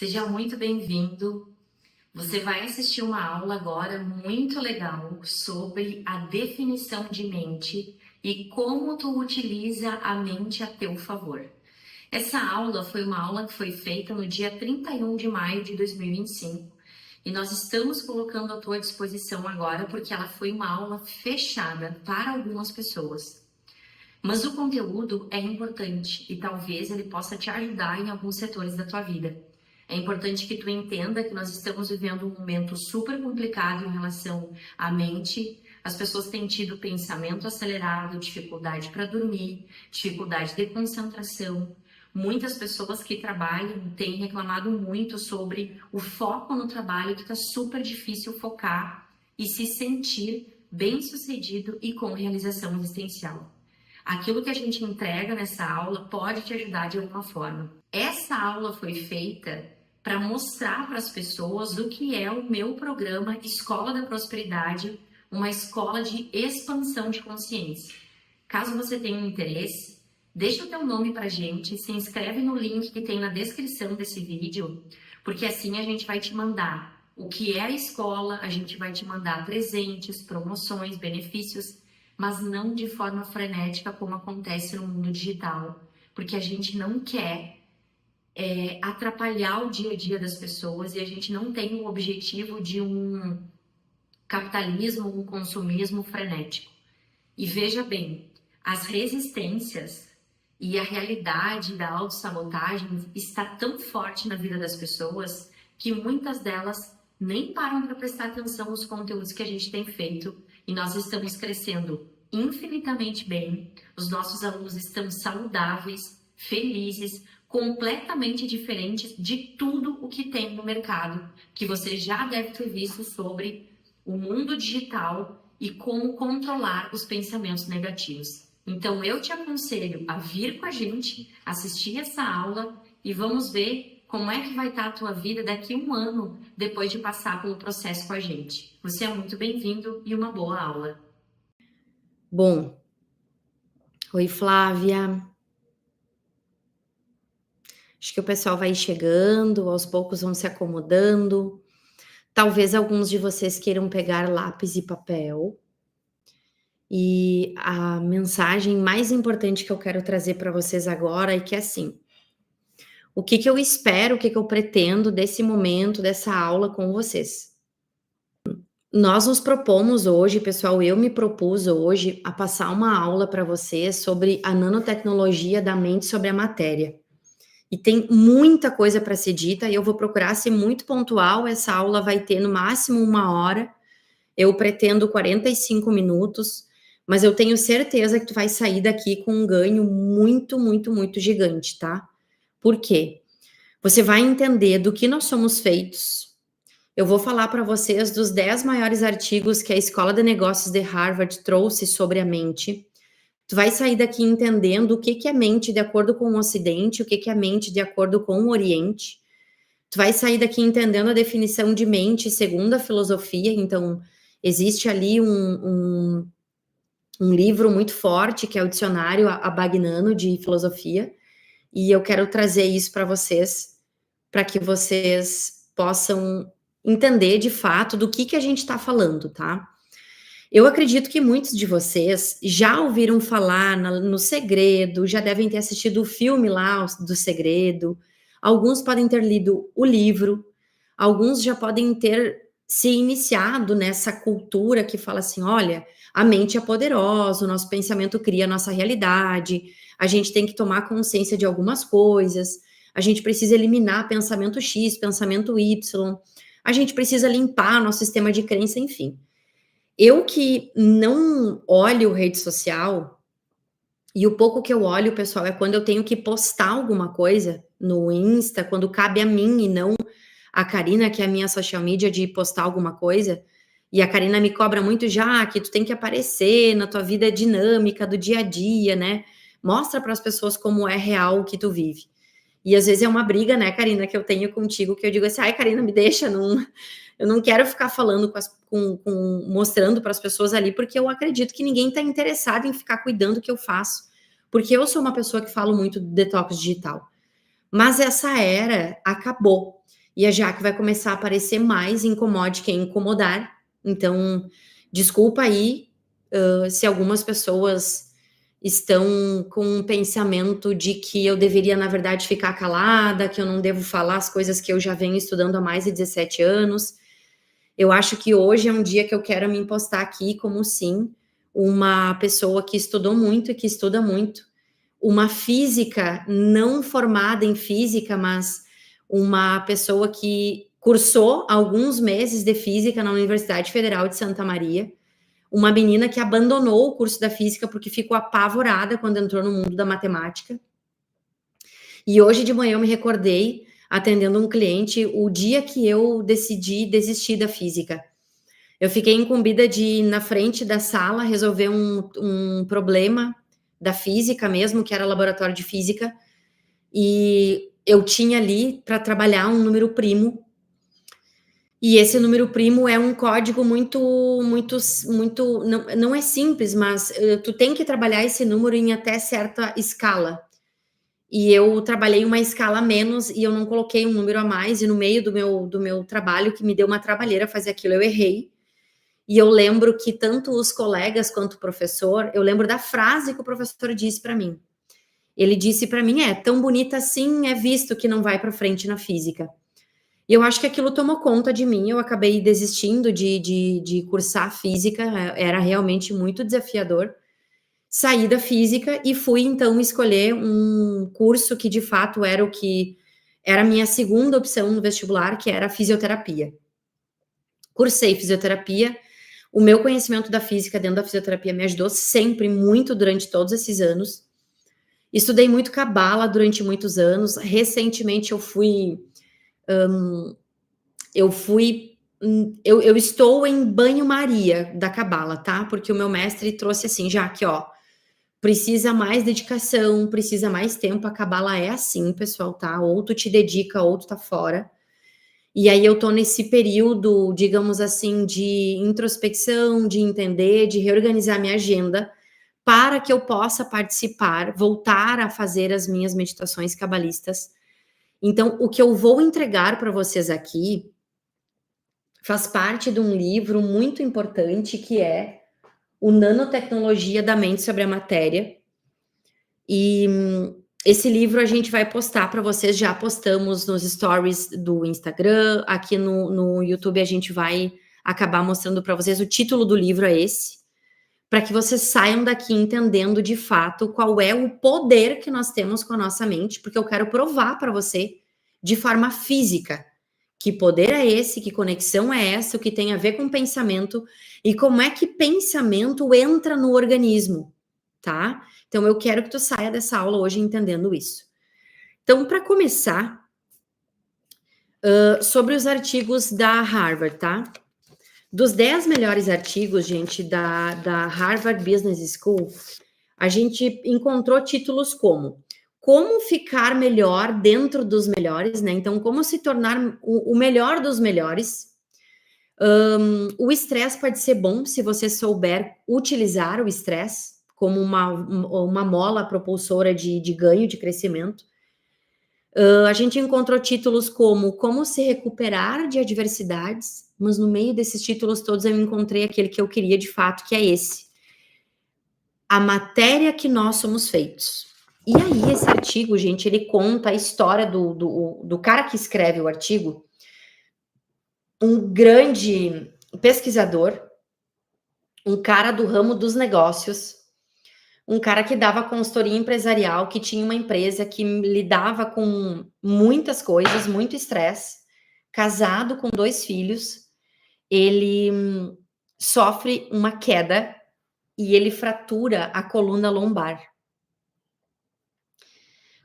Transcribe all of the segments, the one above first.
Seja muito bem-vindo. Você vai assistir uma aula agora muito legal sobre a definição de mente e como tu utiliza a mente a teu favor. Essa aula foi uma aula que foi feita no dia 31 de maio de 2025 e nós estamos colocando à tua disposição agora porque ela foi uma aula fechada para algumas pessoas. Mas o conteúdo é importante e talvez ele possa te ajudar em alguns setores da tua vida. É importante que tu entenda que nós estamos vivendo um momento super complicado em relação à mente. As pessoas têm tido pensamento acelerado, dificuldade para dormir, dificuldade de concentração. Muitas pessoas que trabalham têm reclamado muito sobre o foco no trabalho, que está super difícil focar e se sentir bem-sucedido e com realização existencial. Aquilo que a gente entrega nessa aula pode te ajudar de alguma forma. Essa aula foi feita para mostrar para as pessoas o que é o meu programa Escola da Prosperidade, uma escola de expansão de consciência. Caso você tenha um interesse, deixa o teu nome para a gente, se inscreve no link que tem na descrição desse vídeo, porque assim a gente vai te mandar o que é a escola, a gente vai te mandar presentes, promoções, benefícios, mas não de forma frenética como acontece no mundo digital, porque a gente não quer atrapalhar o dia a dia das pessoas e a gente não tem o objetivo de um capitalismo, um consumismo frenético. E veja bem, as resistências e a realidade da autossabotagem está tão forte na vida das pessoas que muitas delas nem param para prestar atenção nos conteúdos que a gente tem feito e nós estamos crescendo infinitamente bem, os nossos alunos estão saudáveis, felizes, completamente diferentes de tudo o que tem no mercado, que você já deve ter visto sobre o mundo digital e como controlar os pensamentos negativos. Então eu te aconselho a vir com a gente, assistir essa aula e vamos ver como é que vai estar a tua vida daqui a um ano, depois de passar pelo processo com a gente. Você é muito bem-vindo e uma boa aula. Bom, oi Flávia. Acho que o pessoal vai chegando, aos poucos vão se acomodando. Talvez alguns de vocês queiram pegar lápis e papel. E a mensagem mais importante que eu quero trazer para vocês agora é que assim, o que eu espero, o que eu pretendo desse momento, dessa aula com vocês. Nós nos propomos hoje, pessoal, eu me propus hoje a passar uma aula para vocês sobre a nanotecnologia da mente sobre a matéria. E tem muita coisa para ser dita e eu vou procurar ser muito pontual. Essa aula vai ter no máximo 1 hora. Eu pretendo 45 minutos, mas eu tenho certeza que tu vai sair daqui com um ganho muito, muito, muito gigante, tá? Por quê? Você vai entender do que nós somos feitos. Eu vou falar para vocês dos 10 maiores artigos que a Escola de Negócios de Harvard trouxe sobre a mente. Tu vai sair daqui entendendo o que é mente de acordo com o Ocidente, o que é mente de acordo com o Oriente. Tu vai sair daqui entendendo a definição de mente segundo a filosofia. Então, existe ali um livro muito forte, que é o Dicionário Abagnano de Filosofia, e eu quero trazer isso para que vocês possam entender de fato do que a gente está falando, tá? Eu acredito que muitos de vocês já ouviram falar no Segredo, já devem ter assistido o filme lá do Segredo, alguns podem ter lido o livro, alguns já podem ter se iniciado nessa cultura que fala assim, olha, a mente é poderosa, o nosso pensamento cria a nossa realidade, a gente tem que tomar consciência de algumas coisas, a gente precisa eliminar pensamento X, pensamento Y, a gente precisa limpar nosso sistema de crença, enfim. Eu que não olho rede social, e o pouco que eu olho, pessoal, é quando eu tenho que postar alguma coisa no Insta, quando cabe a mim e não a Karina, que é a minha social media, de postar alguma coisa. E a Karina me cobra muito já que tu tem que aparecer na tua vida dinâmica do dia a dia, né? Mostra para as pessoas como é real o que tu vive. E às vezes é uma briga, né, Karina, que eu tenho contigo, que eu digo assim, ai, Karina, me deixa, eu não quero ficar falando mostrando para as pessoas ali, porque eu acredito que ninguém está interessado em ficar cuidando do que eu faço, porque eu sou uma pessoa que falo muito do detox digital. Mas essa era acabou. E a Jaque vai começar a aparecer mais, incomode quem incomodar. Então, desculpa aí, se algumas pessoas estão com um pensamento de que eu deveria, na verdade, ficar calada, que eu não devo falar as coisas que eu já venho estudando há mais de 17 anos. Eu acho que hoje é um dia que eu quero me impostar aqui como, sim, uma pessoa que estudou muito e que estuda muito, uma física não formada em física, mas uma pessoa que cursou alguns meses de física na Universidade Federal de Santa Maria, uma menina que abandonou o curso da física porque ficou apavorada quando entrou no mundo da matemática. E hoje de manhã eu me recordei, atendendo um cliente, o dia que eu decidi desistir da física. Eu fiquei incumbida de ir na frente da sala resolver um problema da física mesmo, que era laboratório de física, e eu tinha ali para trabalhar um número primo, e esse número primo é um código muito, não é simples, mas tu tem que trabalhar esse número em até certa escala. E eu trabalhei uma escala a menos e eu não coloquei um número a mais, e no meio do meu trabalho, que me deu uma trabalheira fazer aquilo, eu errei. E eu lembro que tanto os colegas quanto o professor, eu lembro da frase que o professor disse para mim. Ele disse para mim: é tão bonita assim, é visto que não vai para frente na física. E eu acho que aquilo tomou conta de mim, eu acabei desistindo de cursar física, era realmente muito desafiador. Saí da física e fui então escolher um curso que de fato era o que era a minha segunda opção no vestibular, que era fisioterapia. Cursei fisioterapia. O meu conhecimento da física dentro da fisioterapia me ajudou sempre muito durante todos esses anos. Estudei muito cabala durante muitos anos. Recentemente eu estou em banho-maria da cabala, tá? Porque o meu mestre trouxe assim, já que, ó, precisa mais dedicação, precisa mais tempo. A cabala é assim, pessoal, tá? Ou tu te dedica, ou tu tá fora. E aí eu tô nesse período, digamos assim, de introspecção, de entender, de reorganizar minha agenda, para que eu possa participar, voltar a fazer as minhas meditações cabalistas. Então, o que eu vou entregar para vocês aqui faz parte de um livro muito importante, que é o Nanotecnologia da Mente sobre a Matéria. E esse livro a gente vai postar para vocês, já postamos nos stories do Instagram, aqui no YouTube a gente vai acabar mostrando para vocês. O título do livro é esse, para que vocês saiam daqui entendendo de fato qual é o poder que nós temos com a nossa mente, porque eu quero provar para você de forma física que poder é esse, que conexão é essa, o que tem a ver com pensamento e como é que pensamento entra no organismo, tá? Então eu quero que tu saia dessa aula hoje entendendo isso. Então, para começar, sobre os artigos da Harvard, tá? Dos 10 melhores artigos, gente, da Harvard Business School, a gente encontrou títulos como ficar melhor dentro dos melhores, né? Então, como se tornar o melhor dos melhores. O estresse pode ser bom se você souber utilizar o estresse como uma mola propulsora de ganho, de crescimento. A gente encontrou títulos como se recuperar de adversidades, mas no meio desses títulos todos eu encontrei aquele que eu queria de fato, que é esse: a matéria que nós somos feitos. E aí esse artigo, gente, ele conta a história do cara que escreve o artigo, um grande pesquisador, um cara do ramo dos negócios, um cara que dava consultoria empresarial, que tinha uma empresa que lidava com muitas coisas, muito estresse, casado com 2 filhos, ele sofre uma queda e ele fratura a coluna lombar.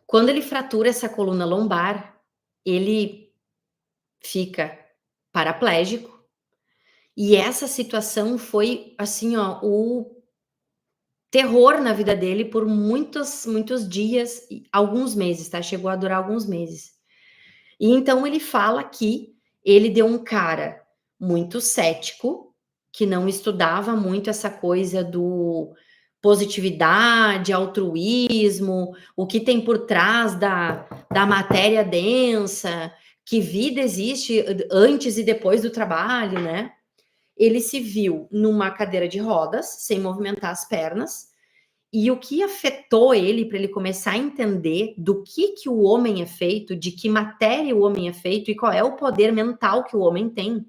Quando ele fratura essa coluna lombar, ele fica paraplégico, e essa situação foi, assim, ó, o terror na vida dele por muitos dias, alguns meses, tá? Chegou a durar alguns meses. E então ele fala que ele deu um cara muito cético, que não estudava muito essa coisa do positividade, altruísmo, o que tem por trás da matéria densa, que vida existe antes e depois do trabalho, né? Ele se viu numa cadeira de rodas, sem movimentar as pernas, e o que afetou ele para ele começar a entender do que o homem é feito, de que matéria o homem é feito e qual é o poder mental que o homem tem,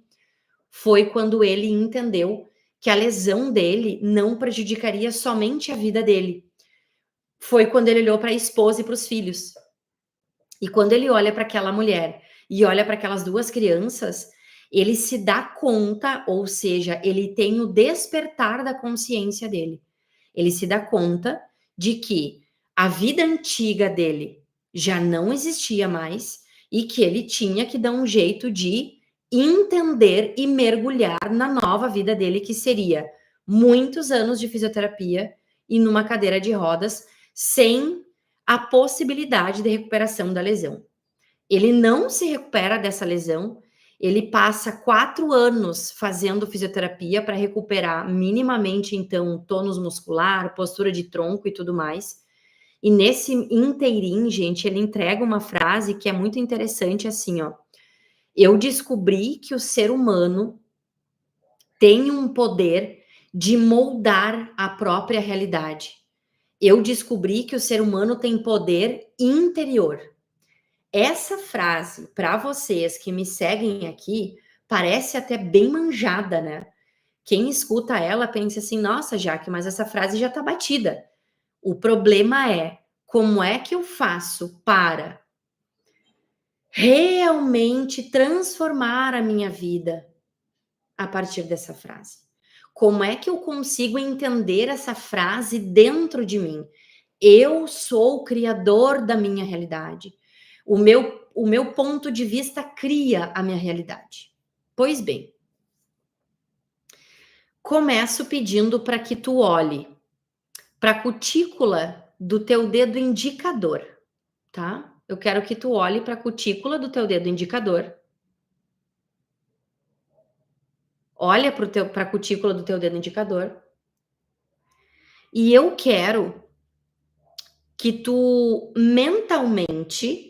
foi quando ele entendeu que a lesão dele não prejudicaria somente a vida dele. Foi quando ele olhou para a esposa e para os filhos. E quando ele olha para aquela mulher e olha para aquelas duas crianças, ele se dá conta, ou seja, ele tem o despertar da consciência dele. Ele se dá conta de que a vida antiga dele já não existia mais e que ele tinha que dar um jeito de entender e mergulhar na nova vida dele, que seria muitos anos de fisioterapia e numa cadeira de rodas, sem a possibilidade de recuperação da lesão. Ele não se recupera dessa lesão, ele passa 4 anos fazendo fisioterapia para recuperar minimamente, então, tônus muscular, postura de tronco e tudo mais. E nesse inteirinho, gente, ele entrega uma frase que é muito interessante, assim, ó. Eu descobri que o ser humano tem um poder de moldar a própria realidade. Eu descobri que o ser humano tem poder interior. Essa frase, para vocês que me seguem aqui, parece até bem manjada, né? Quem escuta ela pensa assim: nossa, Jaque, mas essa frase já está batida. O problema é como é que eu faço para realmente transformar a minha vida a partir dessa frase? Como é que eu consigo entender essa frase dentro de mim? Eu sou o criador da minha realidade. O meu ponto de vista cria a minha realidade. Pois bem, começo pedindo para que tu olhe para a cutícula do teu dedo indicador, tá? Eu quero que tu olhe para a cutícula do teu dedo indicador. Olha para a cutícula do teu dedo indicador. E eu quero que tu mentalmente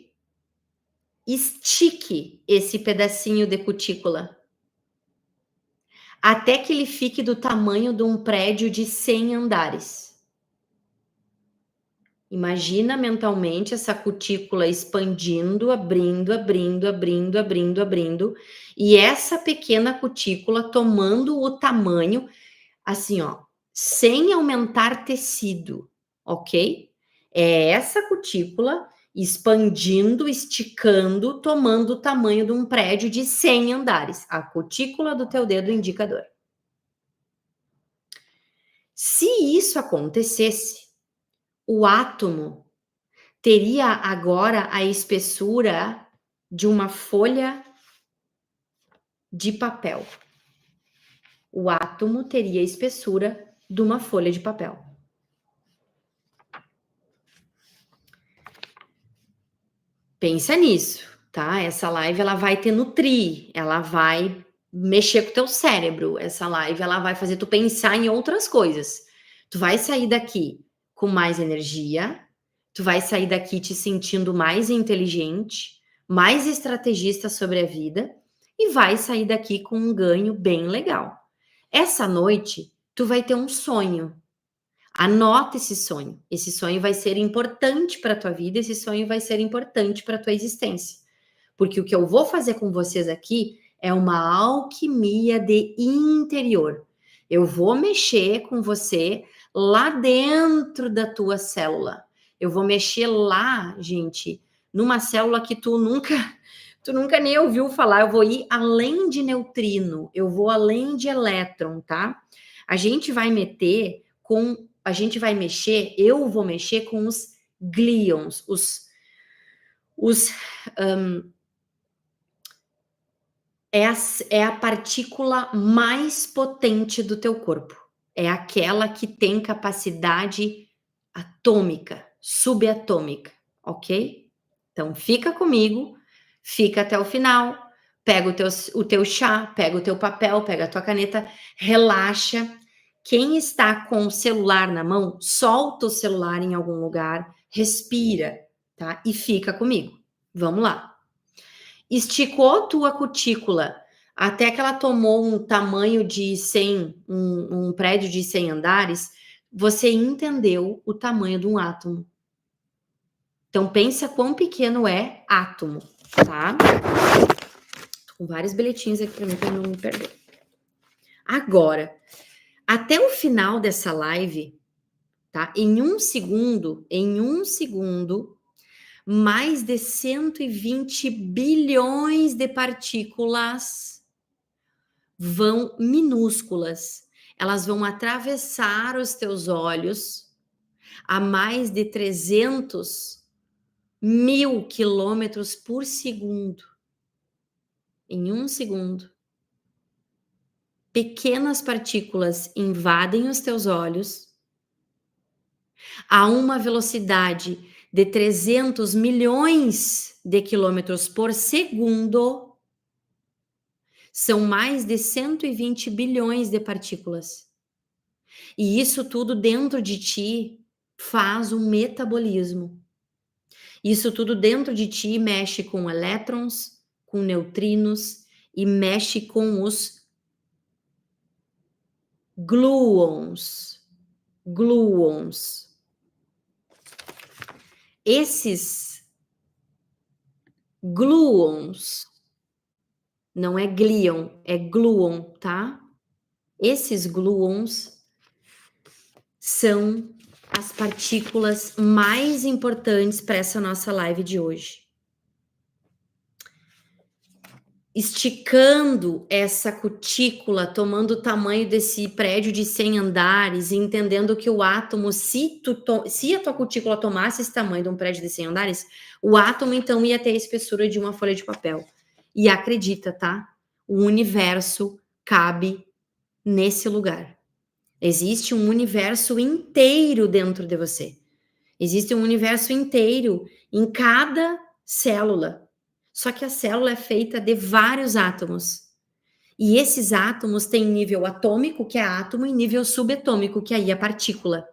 estique esse pedacinho de cutícula até que ele fique do tamanho de um prédio de 100 andares. Imagina mentalmente essa cutícula expandindo, abrindo, abrindo, abrindo, abrindo, abrindo, e essa pequena cutícula tomando o tamanho, assim, ó, sem aumentar tecido, ok? É essa cutícula expandindo, esticando, tomando o tamanho de um prédio de 100 andares, a cutícula do teu dedo indicador. Se isso acontecesse, o átomo teria agora a espessura de uma folha de papel. O átomo teria a espessura de uma folha de papel. Pensa nisso, tá? Essa live ela vai te nutrir, ela vai mexer com o teu cérebro. Essa live ela vai fazer tu pensar em outras coisas. Tu vai sair daqui com mais energia, tu vai sair daqui te sentindo mais inteligente, mais estrategista sobre a vida e vai sair daqui com um ganho bem legal. Essa noite tu vai ter um sonho. Anota esse sonho. Esse sonho vai ser importante para a tua vida, esse sonho vai ser importante para a tua existência. Porque o que eu vou fazer com vocês aqui é uma alquimia de interior. Eu vou mexer com você lá dentro da tua célula. Eu vou mexer lá, gente, numa célula que tu nunca nem ouviu falar. Eu vou ir além de neutrino, eu vou além de elétron, tá? A gente vai mexer, eu vou mexer com os glions, é a partícula mais potente do teu corpo. É aquela que tem capacidade atômica, subatômica, ok? Então fica comigo, fica até o final, pega o teu chá, pega o teu papel, pega a tua caneta, relaxa, Quem está com o celular na mão, solta o celular em algum lugar, respira, tá? E fica comigo. Vamos lá. Esticou tua cutícula até que ela tomou um tamanho de 100, um prédio de 100 andares, você entendeu o tamanho de um átomo. Então, pensa quão pequeno é átomo, tá? Tô com vários bilhetinhos aqui para não me perder. Agora, até o final dessa live, tá? Em um segundo, mais de 120 bilhões de partículas minúsculas, elas vão atravessar os teus olhos a mais de 300 mil quilômetros por segundo. Em um segundo. Pequenas partículas invadem os teus olhos a uma velocidade de 300 milhões de quilômetros por segundo. São mais de 120 bilhões de partículas. E isso tudo dentro de ti faz um metabolismo. Isso tudo dentro de ti mexe com elétrons, com neutrinos e mexe com os gluons. Gluons. Esses gluons, não é glion, é gluon, tá? Esses gluons são as partículas mais importantes para essa nossa live de hoje. Esticando essa cutícula, tomando o tamanho desse prédio de 100 andares, e entendendo que o átomo, se a tua cutícula tomasse esse tamanho de um prédio de 100 andares, o átomo então ia ter a espessura de uma folha de papel. E acredita, tá? O universo cabe nesse lugar. Existe um universo inteiro dentro de você. Existe um universo inteiro em cada célula. Só que a célula é feita de vários átomos. E esses átomos têm nível atômico, que é átomo, e nível subatômico, que aí é partícula.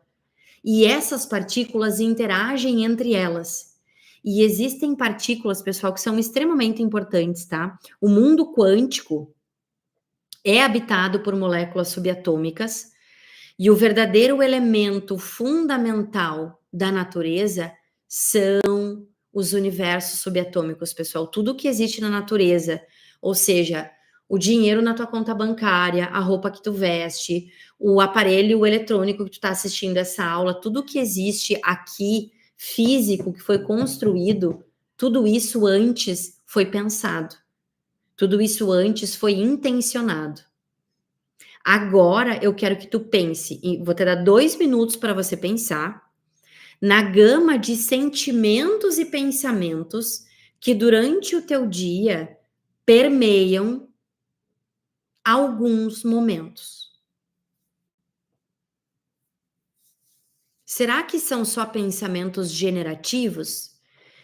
E essas partículas interagem entre elas. E existem partículas, pessoal, que são extremamente importantes, tá? O mundo quântico é habitado por moléculas subatômicas, e o verdadeiro elemento fundamental da natureza são os universos subatômicos, pessoal. Tudo que existe na natureza, ou seja, o dinheiro na tua conta bancária, a roupa que tu veste, o aparelho eletrônico que tu está assistindo essa aula, tudo que existe aqui, físico, que foi construído, tudo isso antes foi pensado. Tudo isso antes foi intencionado. Agora eu quero que tu pense, e vou te dar 2 minutos para você pensar, na gama de sentimentos e pensamentos que durante o teu dia permeiam alguns momentos. Será que são só pensamentos generativos?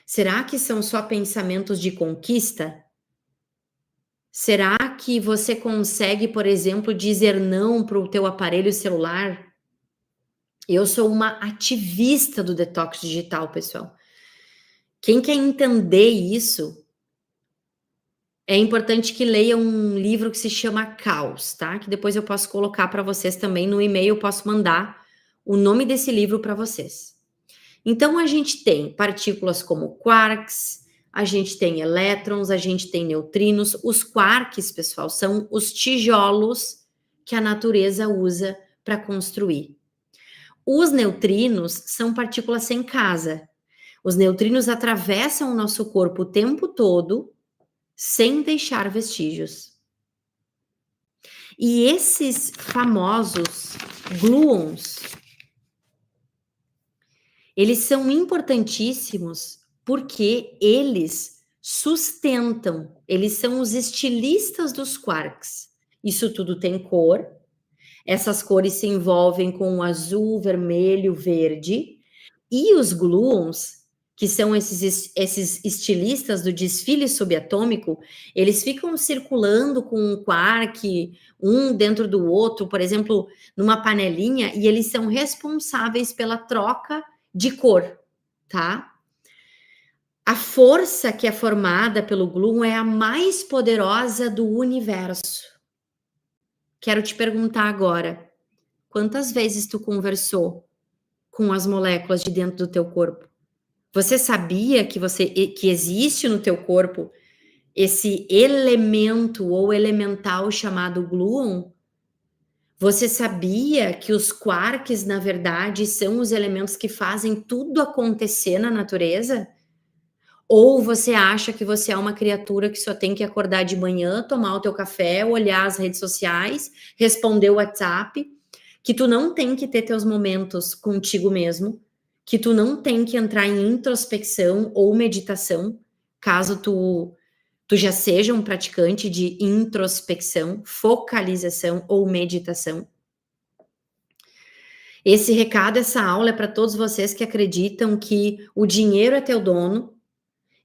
Será que são só pensamentos de conquista? Será que você consegue, por exemplo, dizer não para o teu aparelho celular? Eu sou uma ativista do detox digital, pessoal. Quem quer entender isso, é importante que leia um livro que se chama Caos, tá? Que depois eu posso colocar para vocês também no e-mail, eu posso mandar o nome desse livro para vocês. Então, a gente tem partículas como quarks, a gente tem elétrons, a gente tem neutrinos. Os quarks, pessoal, são os tijolos que a natureza usa para construir. Os neutrinos são partículas sem casa. Os neutrinos atravessam o nosso corpo o tempo todo sem deixar vestígios. E esses famosos gluons, eles são importantíssimos porque eles sustentam, eles são os estilistas dos quarks. Isso tudo tem cor, essas cores se envolvem com o azul, vermelho, verde, e os gluons que são esses estilistas do desfile subatômico, eles ficam circulando com um quark, um dentro do outro, por exemplo, numa panelinha, e eles são responsáveis pela troca de cor, tá? A força que é formada pelo gluon é a mais poderosa do universo. Quero te perguntar agora, quantas vezes tu conversou com as moléculas de dentro do teu corpo? Você sabia que existe no teu corpo esse elemento ou elemental chamado gluon? Você sabia que os quarks, na verdade, são os elementos que fazem tudo acontecer na natureza? Ou você acha que você é uma criatura que só tem que acordar de manhã, tomar o teu café, olhar as redes sociais, responder o WhatsApp, que tu não tem que ter teus momentos contigo mesmo, que tu não tem que entrar em introspecção ou meditação, caso tu já seja um praticante de introspecção, focalização ou meditação. Esse recado, essa aula é para todos vocês que acreditam que o dinheiro é teu dono.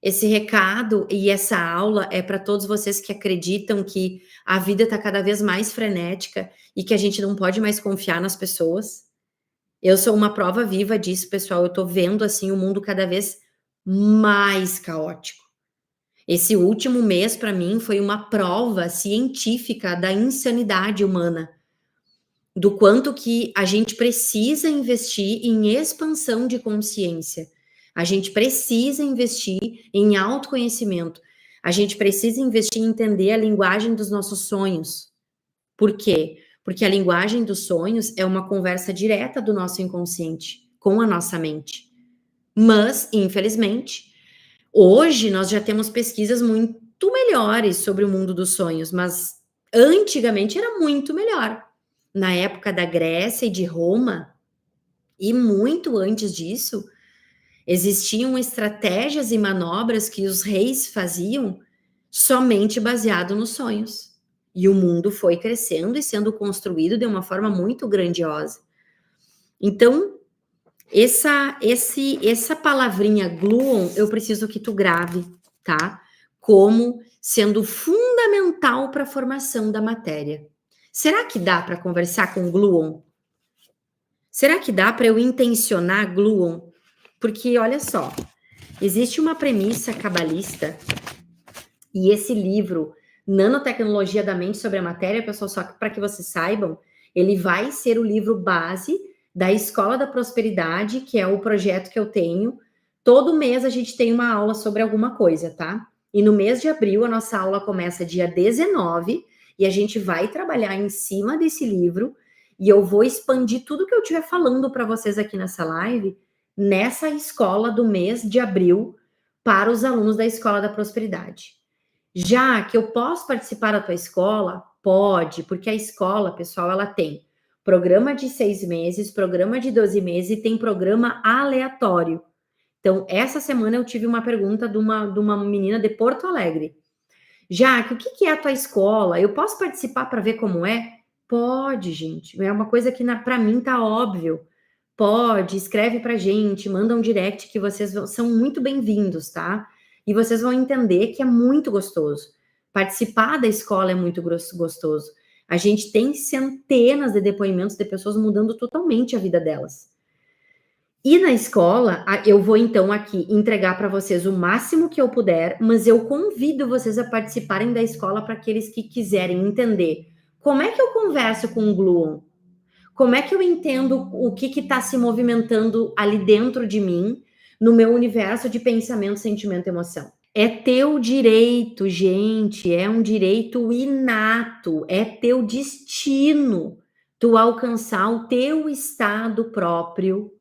Esse recado e essa aula é para todos vocês que acreditam que a vida está cada vez mais frenética e que a gente não pode mais confiar nas pessoas. Eu sou uma prova viva disso, pessoal. Eu tô vendo assim o mundo cada vez mais caótico. Esse último mês para mim foi uma prova científica da insanidade humana, do quanto que a gente precisa investir em expansão de consciência. A gente precisa investir em autoconhecimento. A gente precisa investir em entender a linguagem dos nossos sonhos. Por quê? Porque a linguagem dos sonhos é uma conversa direta do nosso inconsciente com a nossa mente. Mas, infelizmente, hoje nós já temos pesquisas muito melhores sobre o mundo dos sonhos, mas antigamente era muito melhor. Na época da Grécia e de Roma, e muito antes disso, existiam estratégias e manobras que os reis faziam somente baseado nos sonhos. E o mundo foi crescendo e sendo construído de uma forma muito grandiosa. Então, essa palavrinha gluon, eu preciso que tu grave, tá? Como sendo fundamental para a formação da matéria. Será que dá para conversar com gluon? Será que dá para eu intencionar gluon? Porque, olha só, existe uma premissa cabalista e esse livro, Nanotecnologia da Mente sobre a Matéria, pessoal, só para que vocês saibam, ele vai ser o livro base da Escola da Prosperidade, que é o projeto que eu tenho. Todo mês a gente tem uma aula sobre alguma coisa, tá? E no mês de abril, a nossa aula começa dia 19 e a gente vai trabalhar em cima desse livro e eu vou expandir tudo que eu estiver falando para vocês aqui nessa live nessa escola do mês de abril para os alunos da Escola da Prosperidade. Já que eu posso participar da tua escola, pode, porque a escola, pessoal, ela tem programa de 6 meses, programa de 12 meses e tem programa aleatório. Então, essa semana eu tive uma pergunta de uma menina de Porto Alegre. Jaque, o que é a tua escola? Eu posso participar para ver como é? Pode, gente. É uma coisa que para mim tá óbvio. Pode, escreve pra gente, manda um direct que vocês são muito bem-vindos, tá? E vocês vão entender que é muito gostoso. Participar da escola é muito gostoso. A gente tem centenas de depoimentos de pessoas mudando totalmente a vida delas. E na escola, eu vou então aqui entregar para vocês o máximo que eu puder, mas eu convido vocês a participarem da escola para aqueles que quiserem entender como é que eu converso com o gluon. Como é que eu entendo o que está se movimentando ali dentro de mim, no meu universo de pensamento, sentimento e emoção? É teu direito, gente, é um direito inato, é teu destino tu alcançar o teu estado próprio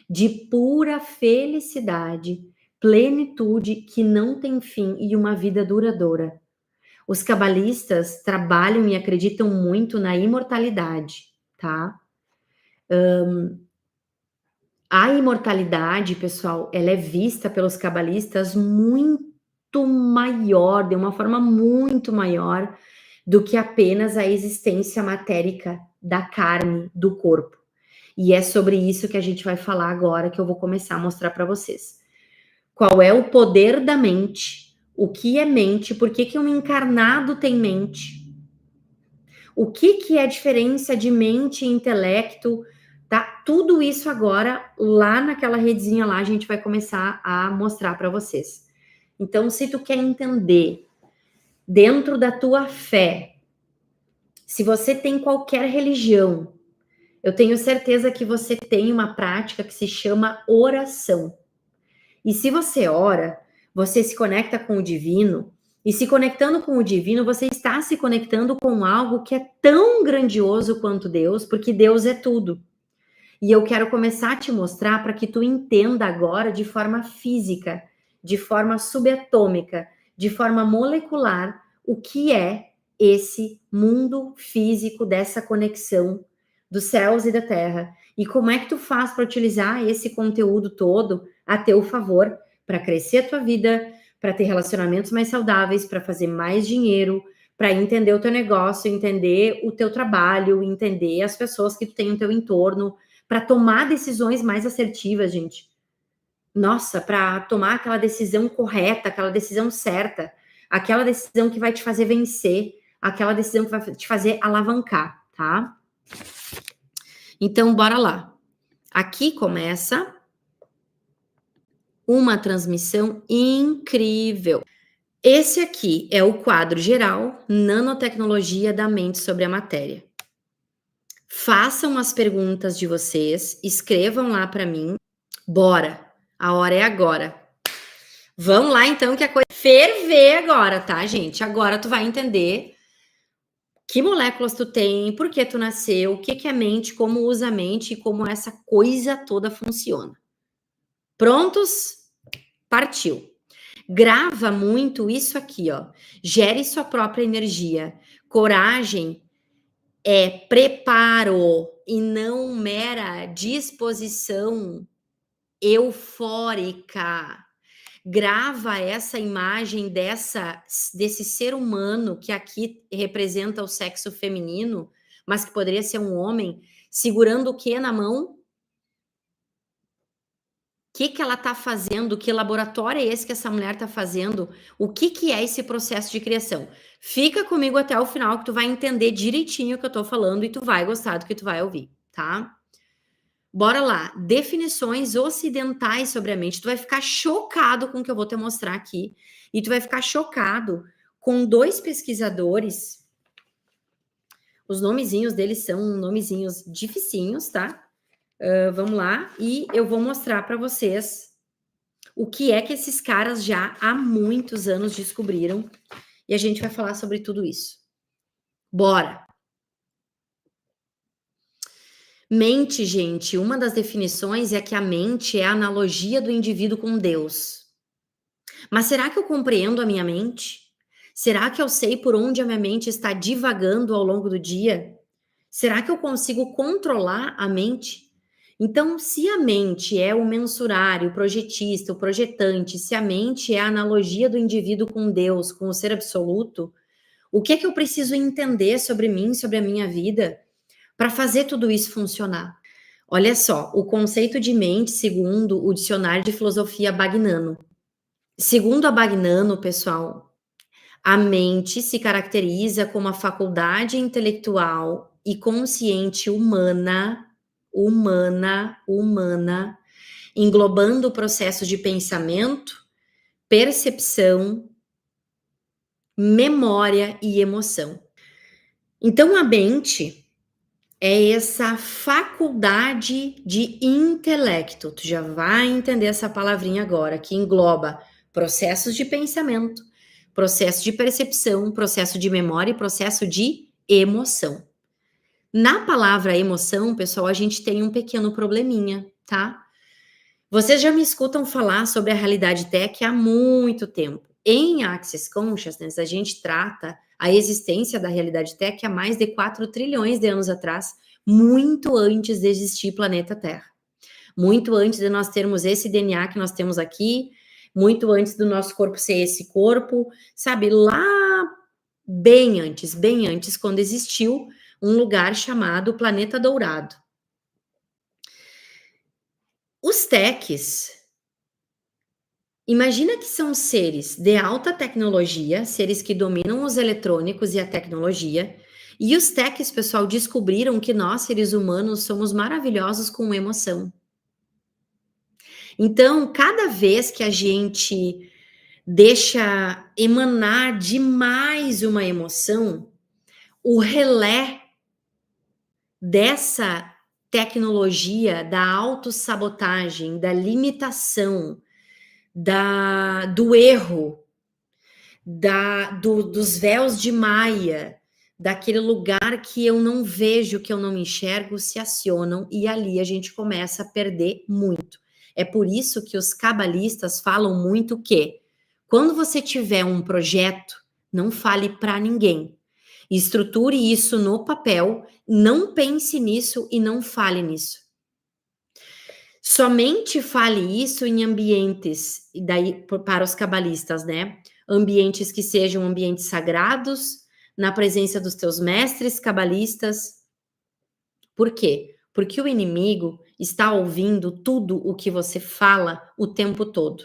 de pura felicidade, plenitude que não tem fim e uma vida duradoura. Os cabalistas trabalham e acreditam muito na imortalidade, tá? A imortalidade, pessoal, ela é vista pelos cabalistas muito maior, de uma forma muito maior do que apenas a existência matérica da carne, do corpo. E é sobre isso que a gente vai falar agora, que eu vou começar a mostrar para vocês. Qual é o poder da mente? O que é mente? Por que um encarnado tem mente? O que é a diferença de mente e intelecto? Tá? Tudo isso agora, lá naquela redezinha lá, a gente vai começar a mostrar para vocês. Então, se tu quer entender dentro da tua fé, se você tem qualquer religião, eu tenho certeza que você tem uma prática que se chama oração. E se você ora, você se conecta com o divino, e se conectando com o divino, você está se conectando com algo que é tão grandioso quanto Deus, porque Deus é tudo. E eu quero começar a te mostrar para que tu entenda agora de forma física, de forma subatômica, de forma molecular, o que é esse mundo físico dessa conexão dos céus e da terra. E como é que tu faz para utilizar esse conteúdo todo a teu favor, para crescer a tua vida, para ter relacionamentos mais saudáveis, para fazer mais dinheiro, para entender o teu negócio, entender o teu trabalho, entender as pessoas que tu tem no teu entorno, para tomar decisões mais assertivas, gente. Nossa, para tomar aquela decisão correta, aquela decisão certa, aquela decisão que vai te fazer vencer, aquela decisão que vai te fazer alavancar, tá? Então, bora lá. Aqui começa uma transmissão incrível. Esse aqui é o quadro geral Nanotecnologia da Mente sobre a Matéria. Façam as perguntas de vocês, escrevam lá para mim. Bora! A hora é agora. Vamos lá, então, que a coisa ferver agora, tá, gente? Agora tu vai entender que moléculas tu tem, por que tu nasceu, o que é mente, como usa a mente e como essa coisa toda funciona. Prontos? Partiu. Grava muito isso aqui, ó. Gere sua própria energia. Coragem é preparo e não mera disposição eufórica. Grava essa imagem desse ser humano que aqui representa o sexo feminino, mas que poderia ser um homem, segurando o que na mão? O que ela está fazendo? Que laboratório é esse que essa mulher está fazendo? O que é esse processo de criação? Fica comigo até o final que tu vai entender direitinho o que eu estou falando e tu vai gostar do que tu vai ouvir, tá? Bora lá. Definições ocidentais sobre a mente. Tu vai ficar chocado com o que eu vou te mostrar aqui. E tu vai ficar chocado com dois pesquisadores. Os nomezinhos deles são nomezinhos dificinhos, tá? Vamos lá. E eu vou mostrar para vocês o que é que esses caras já há muitos anos descobriram. E a gente vai falar sobre tudo isso. Bora! Mente, gente, uma das definições é que a mente é a analogia do indivíduo com Deus. Mas será que eu compreendo a minha mente? Será que eu sei por onde a minha mente está divagando ao longo do dia? Será que eu consigo controlar a mente? Então, se a mente é o mensurário, o projetista, o projetante, se a mente é a analogia do indivíduo com Deus, com o ser absoluto, o que é que eu preciso entender sobre mim, sobre a minha vida, para fazer tudo isso funcionar? Olha só, o conceito de mente, segundo o dicionário de filosofia Bagnano. Segundo a Bagnano, pessoal, a mente se caracteriza como a faculdade intelectual e consciente humana, englobando o processo de pensamento, percepção, memória e emoção. Então, a mente é essa faculdade de intelecto. Tu já vai entender essa palavrinha agora, que engloba processos de pensamento, processo de percepção, processo de memória e processo de emoção. Na palavra emoção, pessoal, a gente tem um pequeno probleminha, tá? Vocês já me escutam falar sobre a realidade tech há muito tempo. Em Access Consciousness, a gente trata a existência da realidade tech há mais de 4 trilhões de anos atrás, muito antes de existir planeta Terra. Muito antes de nós termos esse DNA que nós temos aqui, muito antes do nosso corpo ser esse corpo, sabe? Lá bem antes, quando existiu um lugar chamado Planeta Dourado. Os techs Imagina que são seres de alta tecnologia, seres que dominam os eletrônicos e a tecnologia, e os techs, pessoal, descobriram que nós, seres humanos, somos maravilhosos com emoção. Então, cada vez que a gente deixa emanar demais uma emoção, o relé dessa tecnologia da autossabotagem, da limitação, do erro, dos véus de Maia, daquele lugar que eu não vejo, que eu não enxergo, se acionam e ali a gente começa a perder muito. É por isso que os cabalistas falam muito que quando você tiver um projeto, não fale para ninguém. Estruture isso no papel, não pense nisso e não fale nisso. Somente fale isso em ambientes, e daí para os cabalistas, né? Ambientes que sejam ambientes sagrados, na presença dos teus mestres cabalistas. Por quê? Porque o inimigo está ouvindo tudo o que você fala o tempo todo.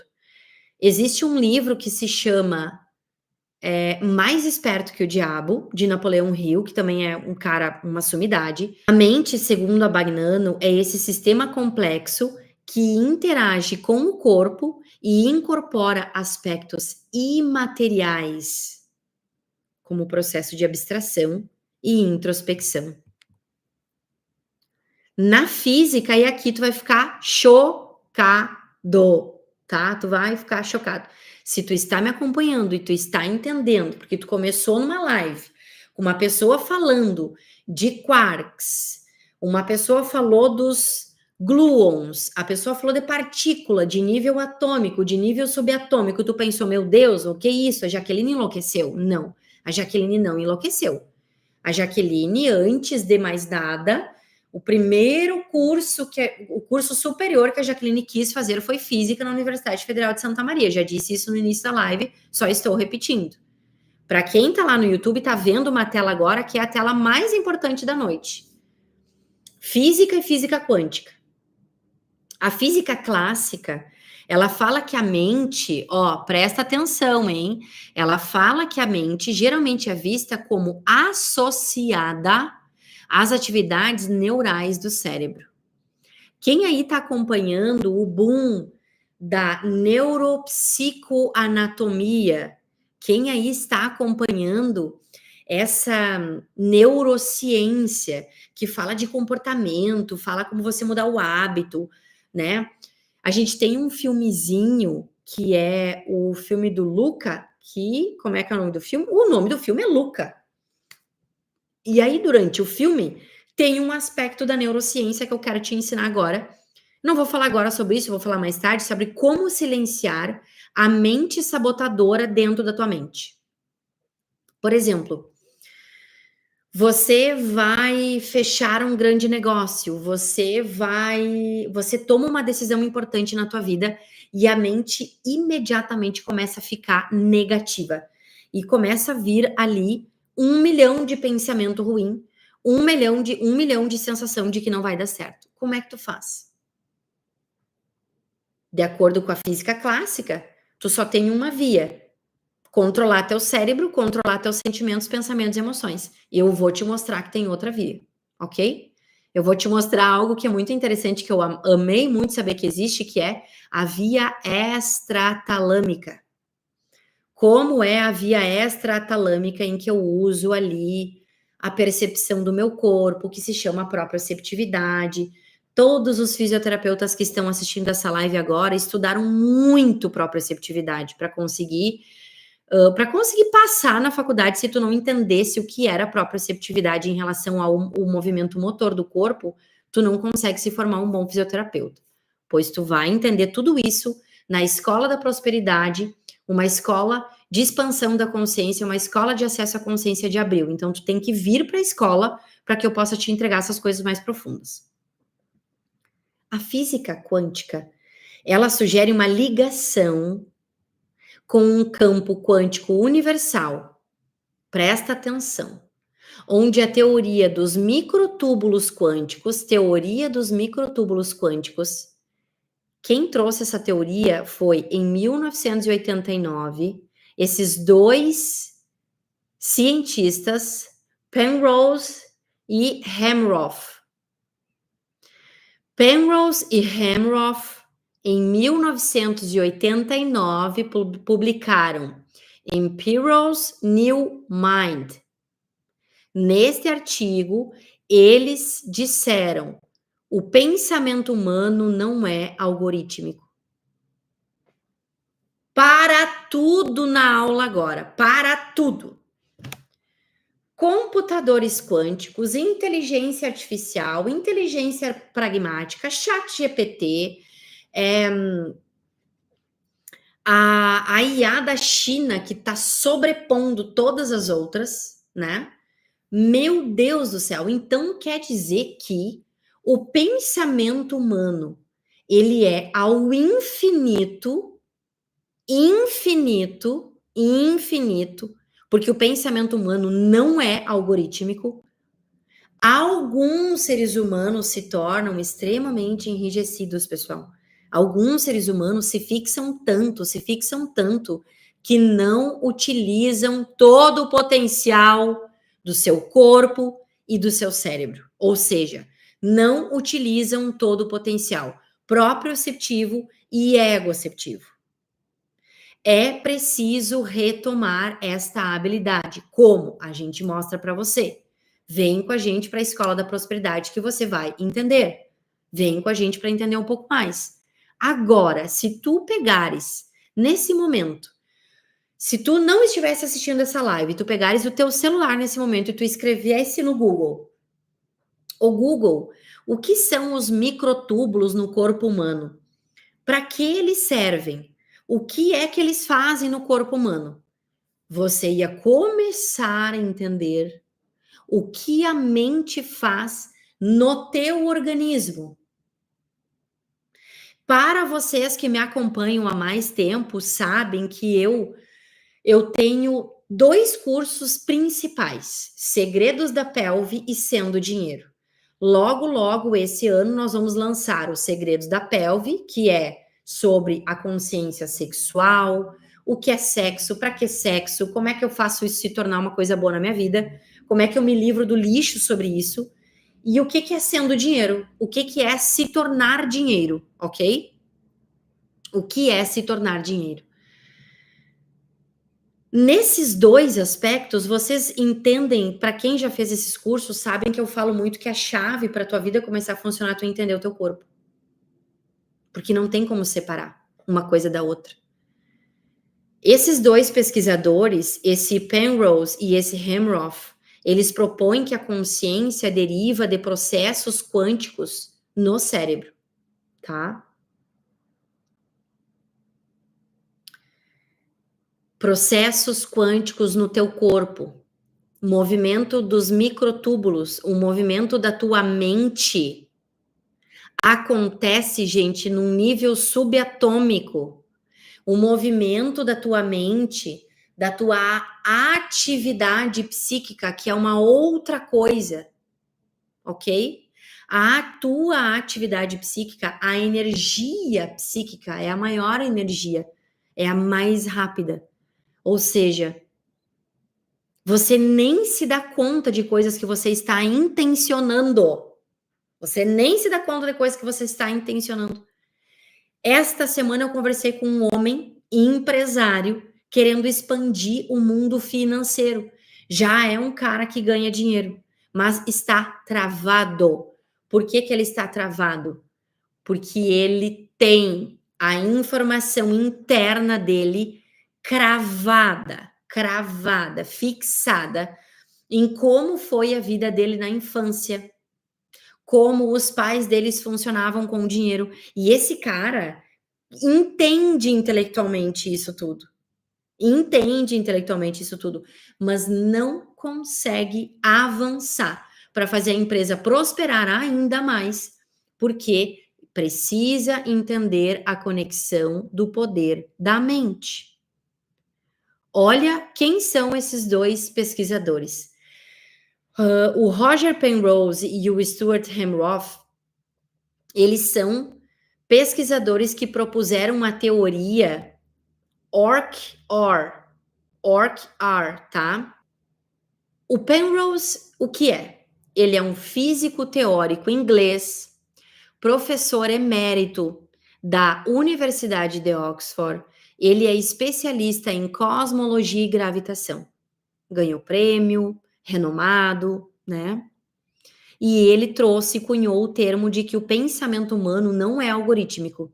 Existe um livro que se chama Mais Esperto que o Diabo, de Napoleão Hill, que também é um cara, uma sumidade. A mente, segundo a Bagnano, é esse sistema complexo que interage com o corpo e incorpora aspectos imateriais, como o processo de abstração e introspecção. Na física, e aqui tu vai ficar chocado, tá? Tu vai ficar chocado. Se tu está me acompanhando e tu está entendendo, porque tu começou numa live com uma pessoa falando de quarks, uma pessoa falou dos gluons, a pessoa falou de partícula, de nível atômico, de nível subatômico, tu pensou, meu Deus, o que é isso? A Jaqueline enlouqueceu? Não, a Jaqueline não enlouqueceu. A Jaqueline, antes de mais nada, o primeiro curso, o curso superior que a Jaqueline quis fazer foi Física na Universidade Federal de Santa Maria. Já disse isso no início da live, só estou repetindo. Para quem está lá no YouTube, está vendo uma tela agora que é a tela mais importante da noite. Física e física quântica. A física clássica, ela fala que a mente, presta atenção, hein? Ela fala que a mente geralmente é vista como associada às atividades neurais do cérebro. Quem aí está acompanhando o boom da neuropsicoanatomia? Quem aí está acompanhando essa neurociência que fala de comportamento, fala como você mudar o hábito, né? A gente tem um filmezinho que é o filme do Luca, como é que é o nome do filme? O nome do filme é Luca. E aí, durante o filme, tem um aspecto da neurociência que eu quero te ensinar agora. Não vou falar agora sobre isso, vou falar mais tarde sobre como silenciar a mente sabotadora dentro da tua mente. Por exemplo, você vai fechar um grande negócio, você toma uma decisão importante na tua vida e a mente imediatamente começa a ficar negativa e começa a vir ali 1 milhão de pensamento ruim, 1 milhão de sensação de que não vai dar certo. Como é que tu faz? De acordo com a física clássica, tu só tem uma via: controlar teu cérebro, controlar teus sentimentos, pensamentos e emoções. Eu vou te mostrar que tem outra via, ok? Eu vou te mostrar algo que é muito interessante, que eu amei muito saber que existe, que é a via extratalâmica. Como é a via extratalâmica em que eu uso ali a percepção do meu corpo, que se chama proprioceptividade. Todos os fisioterapeutas que estão assistindo essa live agora estudaram muito proprioceptividade para conseguir passar na faculdade. Se tu não entendesse o que era a proprioceptividade em relação ao movimento motor do corpo, tu não consegue se formar um bom fisioterapeuta. Pois tu vai entender tudo isso na Escola da Prosperidade, uma escola de expansão da consciência, uma escola de acesso à consciência de Abril. Então, tu tem que vir para a escola para que eu possa te entregar essas coisas mais profundas. A física quântica, ela sugere uma ligação com um campo quântico universal. Presta atenção. Onde a teoria dos microtúbulos quânticos, Quem trouxe essa teoria foi, em 1989, esses dois cientistas, Penrose e Hemroth. Penrose e Hemroth, em 1989, publicaram Imperial's New Mind. Neste artigo, eles disseram: o pensamento humano não é algorítmico. Para tudo na aula agora, para tudo. Computadores quânticos, inteligência artificial, inteligência pragmática, chat GPT, a IA da China, que está sobrepondo todas as outras, né? Meu Deus do céu! Então quer dizer que o pensamento humano, ele é ao infinito, porque o pensamento humano não é algorítmico. Alguns seres humanos se tornam extremamente enrijecidos, pessoal. Alguns seres humanos se fixam tanto, que não utilizam todo o potencial do seu corpo e do seu cérebro. Ou seja, não utilizam todo o potencial proprioceptivo e egoceptivo. É preciso retomar esta habilidade. Como? A gente mostra para você. Vem com a gente para a Escola da Prosperidade que você vai entender. Vem com a gente para entender um pouco mais. Agora, se tu pegares nesse momento, se tu não estivesse assistindo essa live, tu pegares o teu celular nesse momento e tu escrevesse no Google, o que são os microtúbulos no corpo humano? Para que eles servem? O que é que eles fazem no corpo humano? Você ia começar a entender o que a mente faz no teu organismo. Para vocês que me acompanham há mais tempo, sabem que eu tenho 2 cursos principais: Segredos da Pelve e Sendo Dinheiro. Logo, esse ano, nós vamos lançar os Segredos da Pelve, que é sobre a consciência sexual, o que é sexo, para que sexo, como é que eu faço isso se tornar uma coisa boa na minha vida, como é que eu me livro do lixo sobre isso, e o que é sendo dinheiro, o que é se tornar dinheiro, ok? O que é se tornar dinheiro? Nesses 2 aspectos, vocês entendem, para quem já fez esses cursos, sabem que eu falo muito que a chave para a tua vida começar a funcionar é tu entender o teu corpo. Porque não tem como separar uma coisa da outra. Esses 2 pesquisadores, esse Penrose e esse Hemroth, eles propõem que a consciência deriva de processos quânticos no cérebro, tá? Processos quânticos no teu corpo, movimento dos microtúbulos, o movimento da tua mente acontece, gente, num nível subatômico. O movimento da tua mente, da tua atividade psíquica, que é uma outra coisa, ok? A tua atividade psíquica, a energia psíquica é a maior energia, é a mais rápida. Ou seja, você nem se dá conta de coisas que você está intencionando. Você nem se dá conta de coisas que você está intencionando. Esta semana eu conversei com um homem empresário querendo expandir o mundo financeiro. Já é um cara que ganha dinheiro, mas está travado. Por que ele está travado? Porque ele tem a informação interna dele cravada, fixada em como foi a vida dele na infância, como os pais deles funcionavam com o dinheiro. E esse cara entende intelectualmente isso tudo. Mas não consegue avançar para fazer a empresa prosperar ainda mais, porque precisa entender a conexão do poder da mente. Olha quem são esses 2 pesquisadores. O Roger Penrose e o Stuart Hemroth, eles são pesquisadores que propuseram uma teoria ORC-R, tá? O Penrose, o que é? Ele é um físico teórico inglês, professor emérito da Universidade de Oxford. Ele é especialista em cosmologia e gravitação. Ganhou prêmio, renomado, né? E ele cunhou o termo de que o pensamento humano não é algorítmico.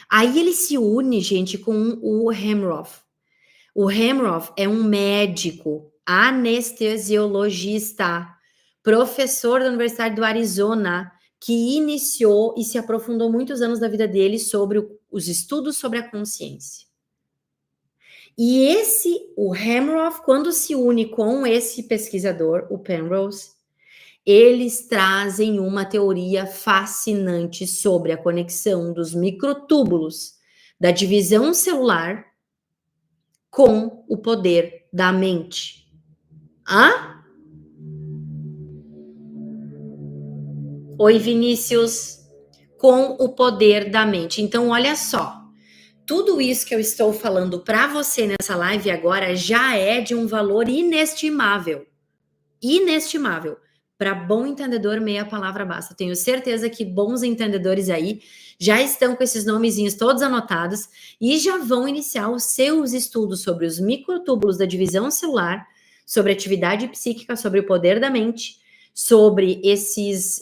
Aí ele se une, gente, com o Hemroth. O Hemroth é um médico, anestesiologista, professor da Universidade do Arizona, que iniciou e se aprofundou muitos anos da vida dele sobre os estudos sobre a consciência. E o Hemroth, quando se une com esse pesquisador, o Penrose, eles trazem uma teoria fascinante sobre a conexão dos microtúbulos da divisão celular com o poder da mente. Hã? Oi, Vinícius. Com o poder da mente. Então, olha só. Tudo isso que eu estou falando para você nessa live agora já é de um valor inestimável. Inestimável. Para bom entendedor, meia palavra basta. Tenho certeza que bons entendedores aí já estão com esses nomezinhos todos anotados e já vão iniciar os seus estudos sobre os microtúbulos da divisão celular, sobre atividade psíquica, sobre o poder da mente, sobre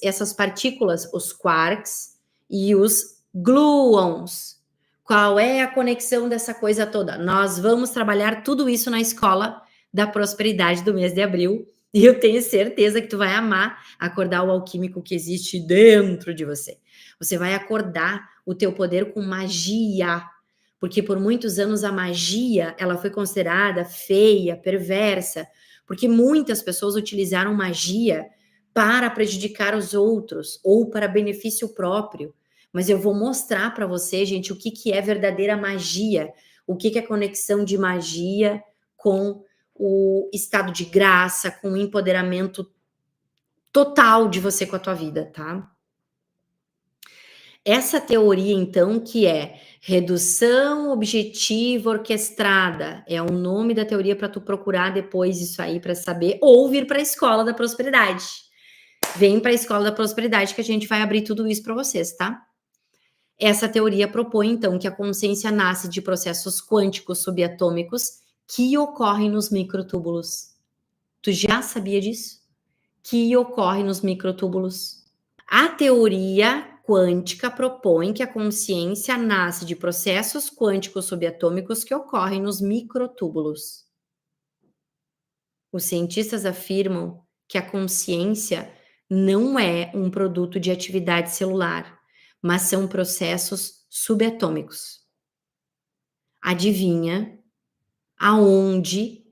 essas partículas, os quarks e os gluons. Qual é a conexão dessa coisa toda? Nós vamos trabalhar tudo isso na escola da prosperidade do mês de abril. E eu tenho certeza que tu vai amar acordar o alquímico que existe dentro de você. Você vai acordar o teu poder com magia, porque por muitos anos a magia, ela foi considerada feia, perversa, porque muitas pessoas utilizaram magia para prejudicar os outros ou para benefício próprio. Mas eu vou mostrar para você, gente, o que é verdadeira magia, o que é conexão de magia com o estado de graça, com o empoderamento total de você com a tua vida, tá? Essa teoria, então, que é redução objetiva orquestrada, é o nome da teoria para tu procurar depois isso aí para saber, ou vir para a escola da prosperidade. Vem para a escola da prosperidade que a gente vai abrir tudo isso para vocês, tá? Essa teoria propõe, então, que a consciência nasce de processos quânticos subatômicos que ocorrem nos microtúbulos. Tu já sabia disso? Que ocorre nos microtúbulos. A teoria quântica propõe que a consciência nasce de processos quânticos subatômicos que ocorrem nos microtúbulos. Os cientistas afirmam que a consciência não é um produto de atividade celular, mas são processos subatômicos. Adivinha aonde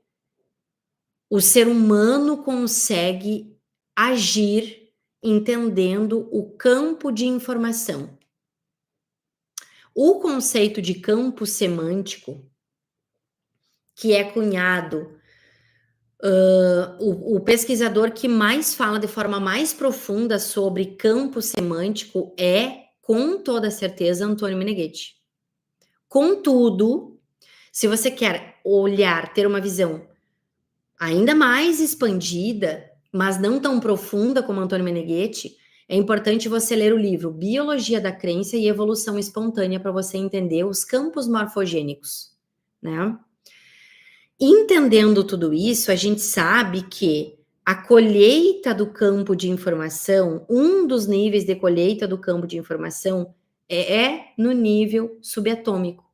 o ser humano consegue agir entendendo o campo de informação? O conceito de campo semântico, que é cunhado, o pesquisador que mais fala de forma mais profunda sobre campo semântico é, com toda certeza, Antônio Meneghetti. Contudo, se você quer olhar, ter uma visão ainda mais expandida, mas não tão profunda como Antônio Meneghetti, é importante você ler o livro Biologia da Crença e Evolução Espontânea para você entender os campos morfogênicos, né? Entendendo tudo isso, a gente sabe que a colheita do campo de informação, um dos níveis de colheita do campo de informação é no nível subatômico.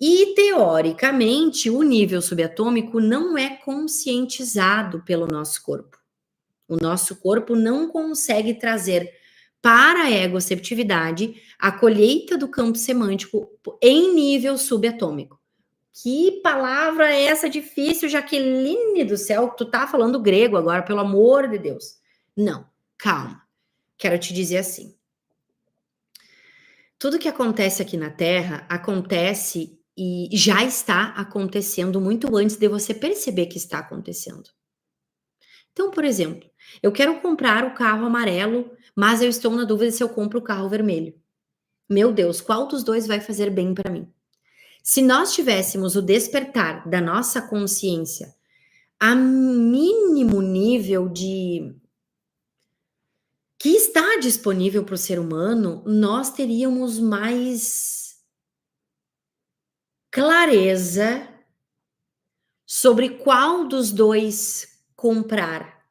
E, teoricamente, o nível subatômico não é conscientizado pelo nosso corpo. O nosso corpo não consegue trazer para a egoceptividade a colheita do campo semântico em nível subatômico. Que palavra é essa difícil, Jaqueline do céu? Tu tá falando grego agora, pelo amor de Deus. Não, calma. Quero te dizer assim. Tudo que acontece aqui na Terra acontece e já está acontecendo muito antes de você perceber que está acontecendo. Então, por exemplo, eu quero comprar o carro amarelo, mas eu estou na dúvida se eu compro o carro vermelho. Meu Deus, qual dos dois vai fazer bem para mim? Se nós tivéssemos o despertar da nossa consciência a mínimo nível de que está disponível para o ser humano, nós teríamos mais clareza sobre qual dos dois comprar,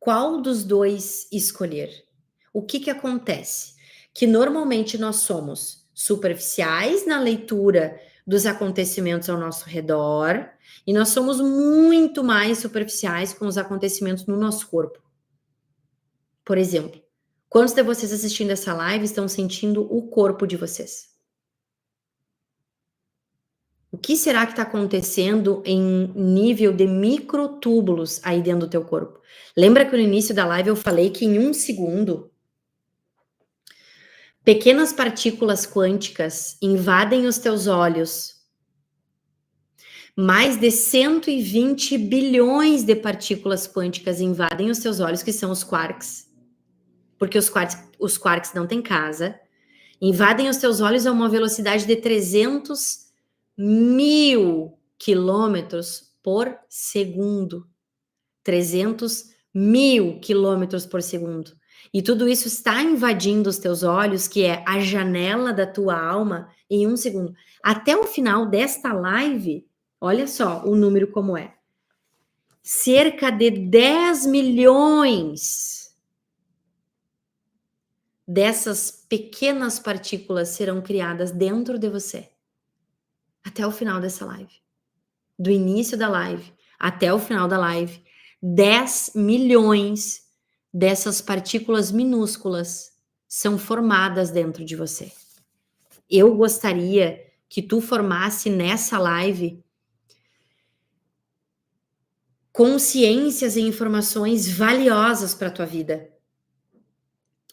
qual dos dois escolher. O que acontece? Que normalmente nós somos superficiais na leitura dos acontecimentos ao nosso redor e nós somos muito mais superficiais com os acontecimentos no nosso corpo. Por exemplo, quantos de vocês assistindo essa live estão sentindo o corpo de vocês? O que será que está acontecendo em nível de microtúbulos aí dentro do teu corpo? Lembra que no início da live eu falei que em 1 segundo, pequenas partículas quânticas invadem os teus olhos. Mais de 120 bilhões de partículas quânticas invadem os teus olhos, que são os quarks. Porque os quarks não têm casa. Invadem os teus olhos a uma velocidade de 300 mil quilômetros por segundo. 300 mil quilômetros por segundo. E tudo isso está invadindo os teus olhos, que é a janela da tua alma, em 1 segundo. Até o final desta live, olha só o número como é. Cerca de 10 milhões dessas pequenas partículas serão criadas dentro de você. Até o final dessa live. Do início da live até o final da live, 10 milhões dessas partículas minúsculas são formadas dentro de você. Eu gostaria que tu formasse nessa live consciências e informações valiosas para a tua vida.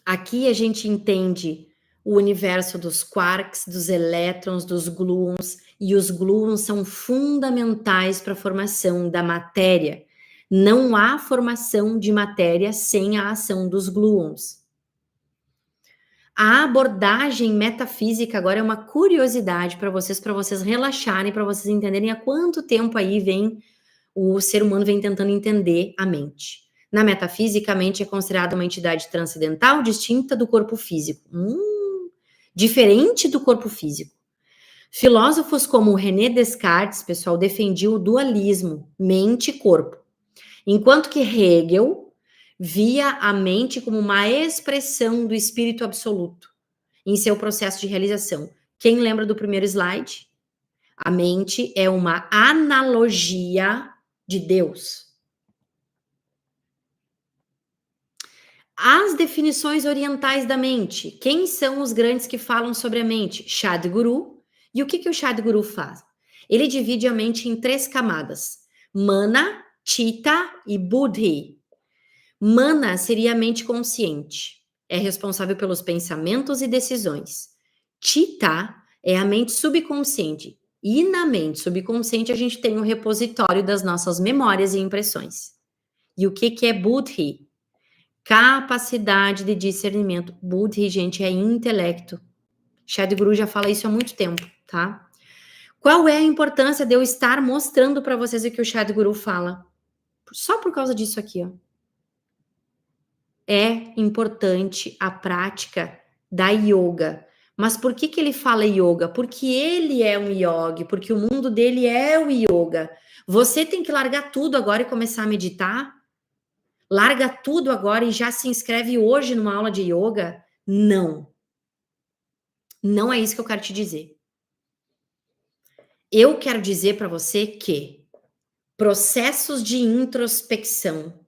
Aqui a gente entende o universo dos quarks, dos elétrons, dos gluons, e os gluons são fundamentais para a formação da matéria. Não há formação de matéria sem a ação dos gluons. A abordagem metafísica agora é uma curiosidade para vocês relaxarem, para vocês entenderem há quanto tempo aí o ser humano vem tentando entender a mente. Na metafísica, a mente é considerada uma entidade transcendental distinta do corpo físico. Diferente do corpo físico. Filósofos como René Descartes, pessoal, defendiam o dualismo mente e corpo. Enquanto que Hegel via a mente como uma expressão do espírito absoluto em seu processo de realização. Quem lembra do primeiro slide? A mente é uma analogia de Deus. As definições orientais da mente. Quem são os grandes que falam sobre a mente? Sadhguru. E o que o Sadhguru faz? Ele divide a mente em 3 camadas. Mana, Chitta e Buddhi. Mana seria a mente consciente. É responsável pelos pensamentos e decisões. Chitta é a mente subconsciente. E na mente subconsciente a gente tem o repositório das nossas memórias e impressões. E o que é Buddhi? Capacidade de discernimento. Buddhi, gente, é intelecto. Sadhguru já fala isso há muito tempo, tá? Qual é a importância de eu estar mostrando para vocês o que o Sadhguru fala? Só por causa disso aqui, ó. É importante a prática da yoga. Mas por que ele fala yoga? Porque ele é um yogi, porque o mundo dele é o yoga. Você tem que largar tudo agora e começar a meditar? Larga tudo agora e já se inscreve hoje numa aula de yoga? Não. Não é isso que eu quero te dizer. Eu quero dizer para você que processos de introspecção,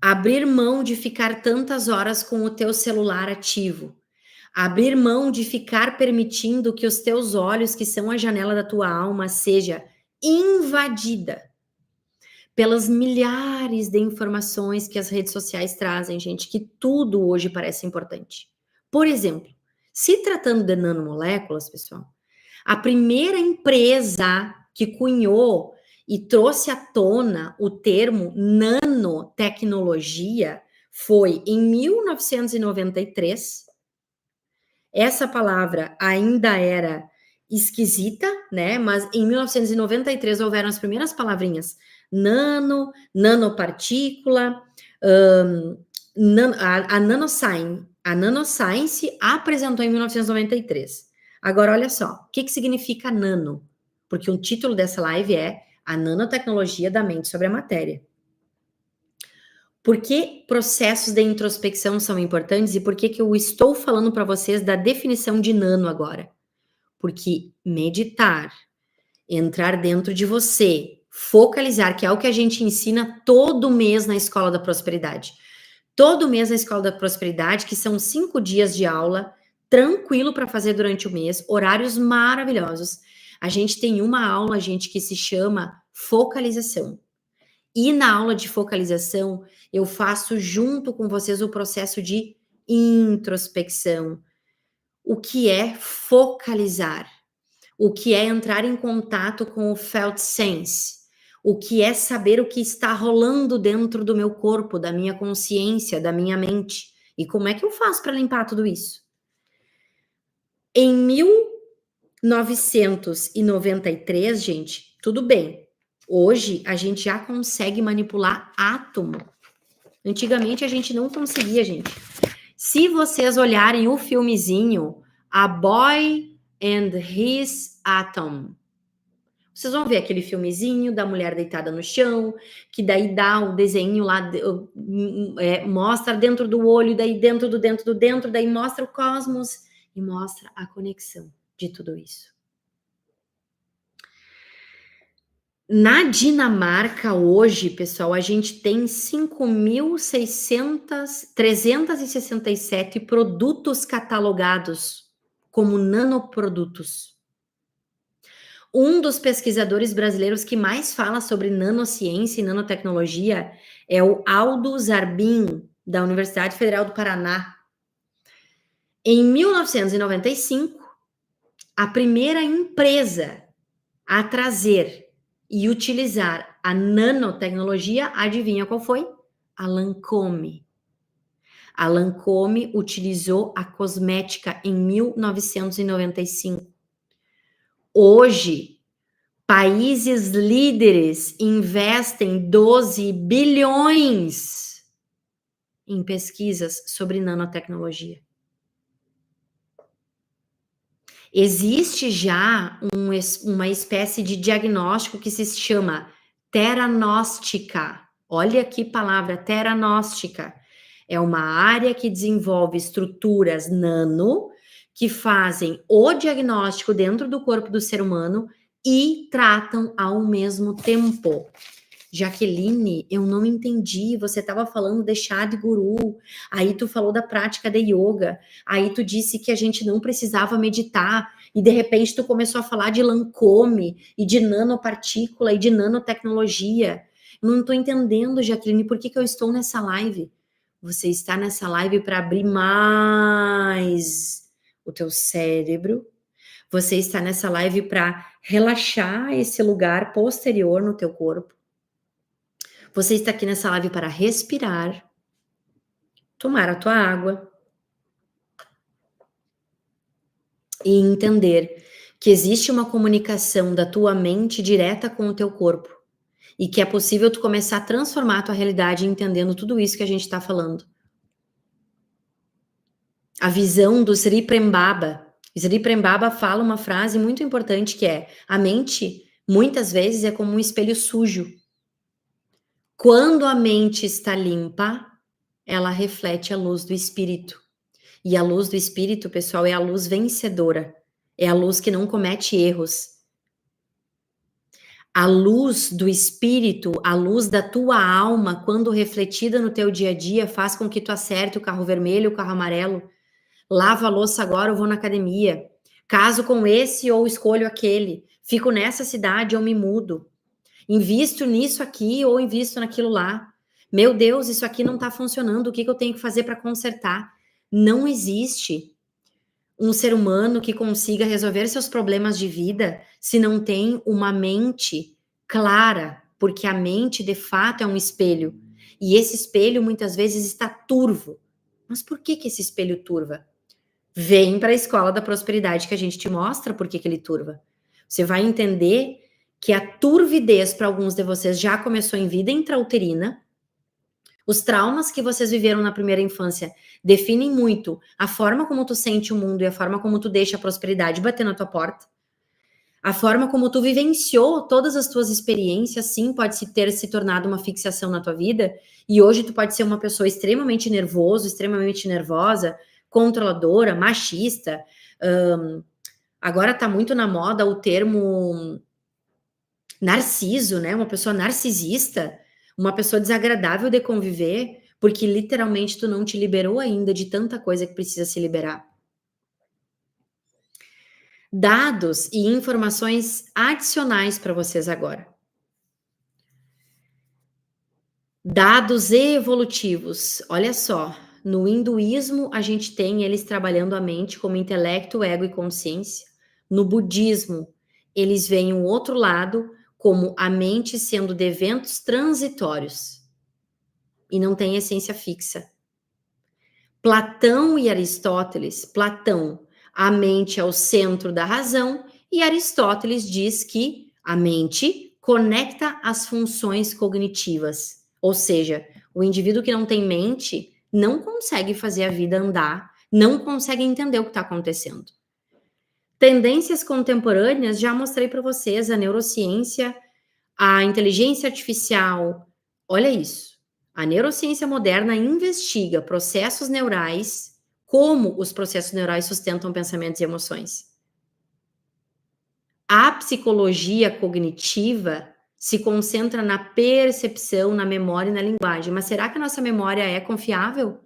abrir mão de ficar tantas horas com o teu celular ativo, abrir mão de ficar permitindo que os teus olhos, que são a janela da tua alma, seja invadida pelas milhares de informações que as redes sociais trazem, gente, que tudo hoje parece importante. Por exemplo, se tratando de nanomoléculas, pessoal, a primeira empresa que cunhou e trouxe à tona o termo nanotecnologia foi em 1993, essa palavra ainda era esquisita, né? Mas em 1993 houveram as primeiras palavrinhas nano, nanopartícula, a nanoscience apresentou em 1993. Agora, olha só, o que significa nano? Porque o título dessa live é a nanotecnologia da mente sobre a matéria. Por que processos de introspecção são importantes e por que eu estou falando para vocês da definição de nano agora? Porque meditar, entrar dentro de você, focalizar, que é o que a gente ensina todo mês na Escola da Prosperidade. Todo mês na Escola da Prosperidade, que são 5 dias de aula, tranquilo para fazer durante o mês, horários maravilhosos. A gente tem uma aula, gente, que se chama focalização. E na aula de focalização, eu faço junto com vocês o processo de introspecção. O que é focalizar? O que é entrar em contato com o felt sense? O que é saber o que está rolando dentro do meu corpo, da minha consciência, da minha mente? E como é que eu faço para limpar tudo isso? Em 1993, gente, tudo bem. Hoje a gente já consegue manipular átomo. Antigamente a gente não conseguia, gente. Se vocês olharem o filmezinho A Boy and His Atom, vocês vão ver aquele filmezinho da mulher deitada no chão, que daí dá o desenho lá, mostra dentro do olho, daí dentro do dentro, daí mostra o cosmos e mostra a conexão de tudo isso. Na Dinamarca, hoje, pessoal, a gente tem 5.367 produtos catalogados como nanoprodutos. Um dos pesquisadores brasileiros que mais fala sobre nanociência e nanotecnologia é o Aldo Zarbin, da Universidade Federal do Paraná. Em 1995, a primeira empresa a trazer e utilizar a nanotecnologia, adivinha qual foi? A Lancôme. A Lancôme utilizou a cosmética em 1995. Hoje, países líderes investem 12 bilhões em pesquisas sobre nanotecnologia. Existe já uma espécie de diagnóstico que se chama teranóstica. Olha que palavra, teranóstica. É uma área que desenvolve estruturas nano que fazem o diagnóstico dentro do corpo do ser humano e tratam ao mesmo tempo. Jaqueline, eu não entendi, você estava falando de chá de guru, aí tu falou da prática de yoga, aí tu disse que a gente não precisava meditar, e de repente tu começou a falar de Lancôme, e de nanopartícula, e de nanotecnologia. Não estou entendendo, Jaqueline, por que eu estou nessa live? Você está nessa live para abrir mais o teu cérebro, você está nessa live para relaxar esse lugar posterior no teu corpo. Você está aqui nessa live para respirar, tomar a tua água e entender que existe uma comunicação da tua mente direta com o teu corpo e que é possível tu começar a transformar a tua realidade entendendo tudo isso que a gente está falando. A visão do Sri Prembaba. Sri Prembaba fala uma frase muito importante que é: a mente muitas vezes é como um espelho sujo. Quando a mente está limpa, ela reflete a luz do espírito. E a luz do espírito, pessoal, é a luz vencedora. É a luz que não comete erros. A luz do espírito, a luz da tua alma, quando refletida no teu dia a dia, faz com que tu acerte o carro vermelho, o carro amarelo. Lavo a louça agora, eu vou na academia. Caso com esse ou escolho aquele. Fico nessa cidade ou me mudo. Invisto nisso aqui ou invisto naquilo lá. Meu Deus, isso aqui não está funcionando. O que eu tenho que fazer para consertar? Não existe um ser humano que consiga resolver seus problemas de vida se não tem uma mente clara, porque a mente, de fato, é um espelho. E esse espelho, muitas vezes, está turvo. Mas por que esse espelho turva? Vem para a escola da prosperidade que a gente te mostra por que ele turva. Você vai entender que a turvidez para alguns de vocês já começou em vida intrauterina. Os traumas que vocês viveram na primeira infância definem muito a forma como tu sente o mundo e a forma como tu deixa a prosperidade bater na tua porta. A forma como tu vivenciou todas as tuas experiências, sim, pode ter se tornado uma fixação na tua vida. E hoje tu pode ser uma pessoa extremamente nervoso, extremamente nervosa, controladora, machista. Agora tá muito na moda o termo narciso, né? Uma pessoa narcisista, uma pessoa desagradável de conviver, porque literalmente tu não te liberou ainda de tanta coisa que precisa se liberar. Dados e informações adicionais para vocês agora. Dados evolutivos. Olha só, no hinduísmo a gente tem eles trabalhando a mente como intelecto, ego e consciência. No budismo, eles veem o outro lado como a mente sendo de eventos transitórios e não tem essência fixa. Platão e Aristóteles, Platão, a mente é o centro da razão, e Aristóteles diz que a mente conecta as funções cognitivas. Ou seja, o indivíduo que não tem mente não consegue fazer a vida andar, não consegue entender o que está acontecendo. Tendências contemporâneas, já mostrei para vocês, a neurociência, a inteligência artificial. Olha isso. A neurociência moderna investiga processos neurais, como os processos neurais sustentam pensamentos e emoções. A psicologia cognitiva se concentra na percepção, na memória e na linguagem. Mas será que a nossa memória é confiável?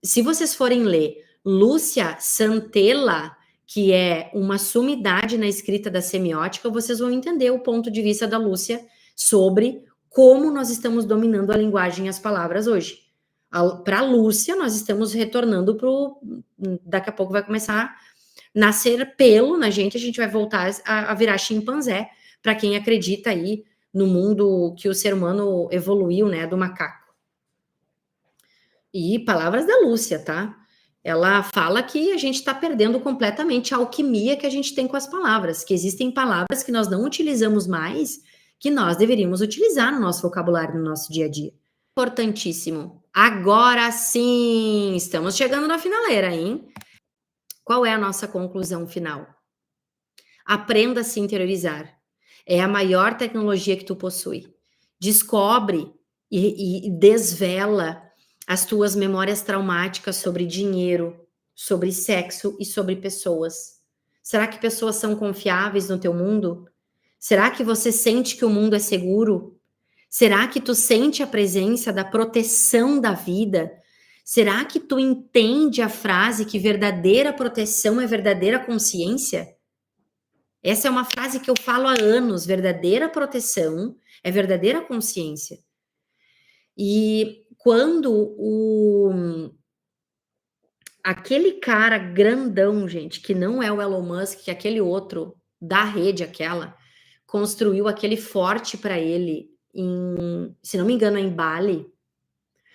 Se vocês forem ler Lúcia Santella, que é uma sumidade na escrita da semiótica, vocês vão entender o ponto de vista da Lúcia sobre como nós estamos dominando a linguagem e as palavras hoje. Para a Lúcia, nós estamos retornando para o... Daqui a pouco vai começar a nascer pelo na gente, a gente vai voltar a virar chimpanzé, para quem acredita aí no mundo que o ser humano evoluiu, né, do macaco. E palavras da Lúcia, tá? Ela fala que a gente está perdendo completamente a alquimia que a gente tem com as palavras, que existem palavras que nós não utilizamos mais, que nós deveríamos utilizar no nosso vocabulário, no nosso dia a dia. Importantíssimo. Agora sim, estamos chegando na finaleira, hein? Qual é a nossa conclusão final? Aprenda a se interiorizar. É a maior tecnologia que tu possui. Descobre e desvela as tuas memórias traumáticas sobre dinheiro, sobre sexo e sobre pessoas. Será que pessoas são confiáveis no teu mundo? Será que você sente que o mundo é seguro? Será que tu sente a presença da proteção da vida? Será que tu entende a frase que verdadeira proteção é verdadeira consciência? Essa é uma frase que eu falo há anos. Verdadeira proteção é verdadeira consciência. E quando aquele cara grandão, gente, que não é o Elon Musk, que é aquele outro da rede aquela, construiu aquele forte para ele se não me engano, em Bali,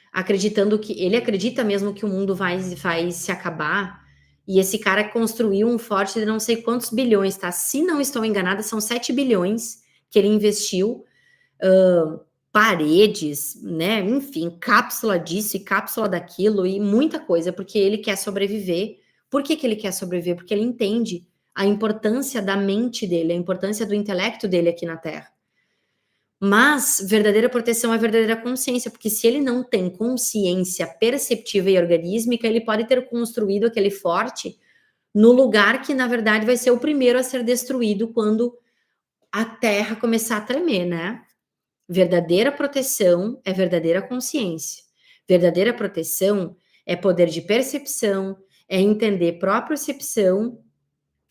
acreditando que ele acredita mesmo que o mundo vai se acabar. E esse cara construiu um forte de não sei quantos bilhões, tá? Se não estou enganada, são 7 bilhões que ele investiu, paredes, né? Enfim, cápsula disso e cápsula daquilo e muita coisa, porque ele quer sobreviver. Por que ele quer sobreviver? Porque ele entende a importância da mente dele, a importância do intelecto dele aqui na Terra. Mas verdadeira proteção é verdadeira consciência, porque se ele não tem consciência perceptiva e organísmica, ele pode ter construído aquele forte no lugar que, na verdade, vai ser o primeiro a ser destruído quando a Terra começar a tremer, né? Verdadeira proteção é verdadeira consciência. Verdadeira proteção é poder de percepção, é entender propriocepção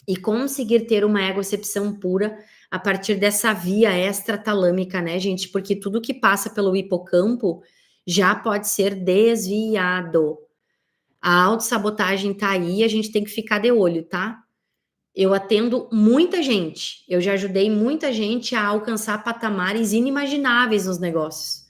e conseguir ter uma egocepção pura a partir dessa via extratalâmica, né, gente? Porque tudo que passa pelo hipocampo já pode ser desviado. A autossabotagem tá aí, a gente tem que ficar de olho, tá? Eu atendo muita gente, eu já ajudei muita gente a alcançar patamares inimagináveis nos negócios.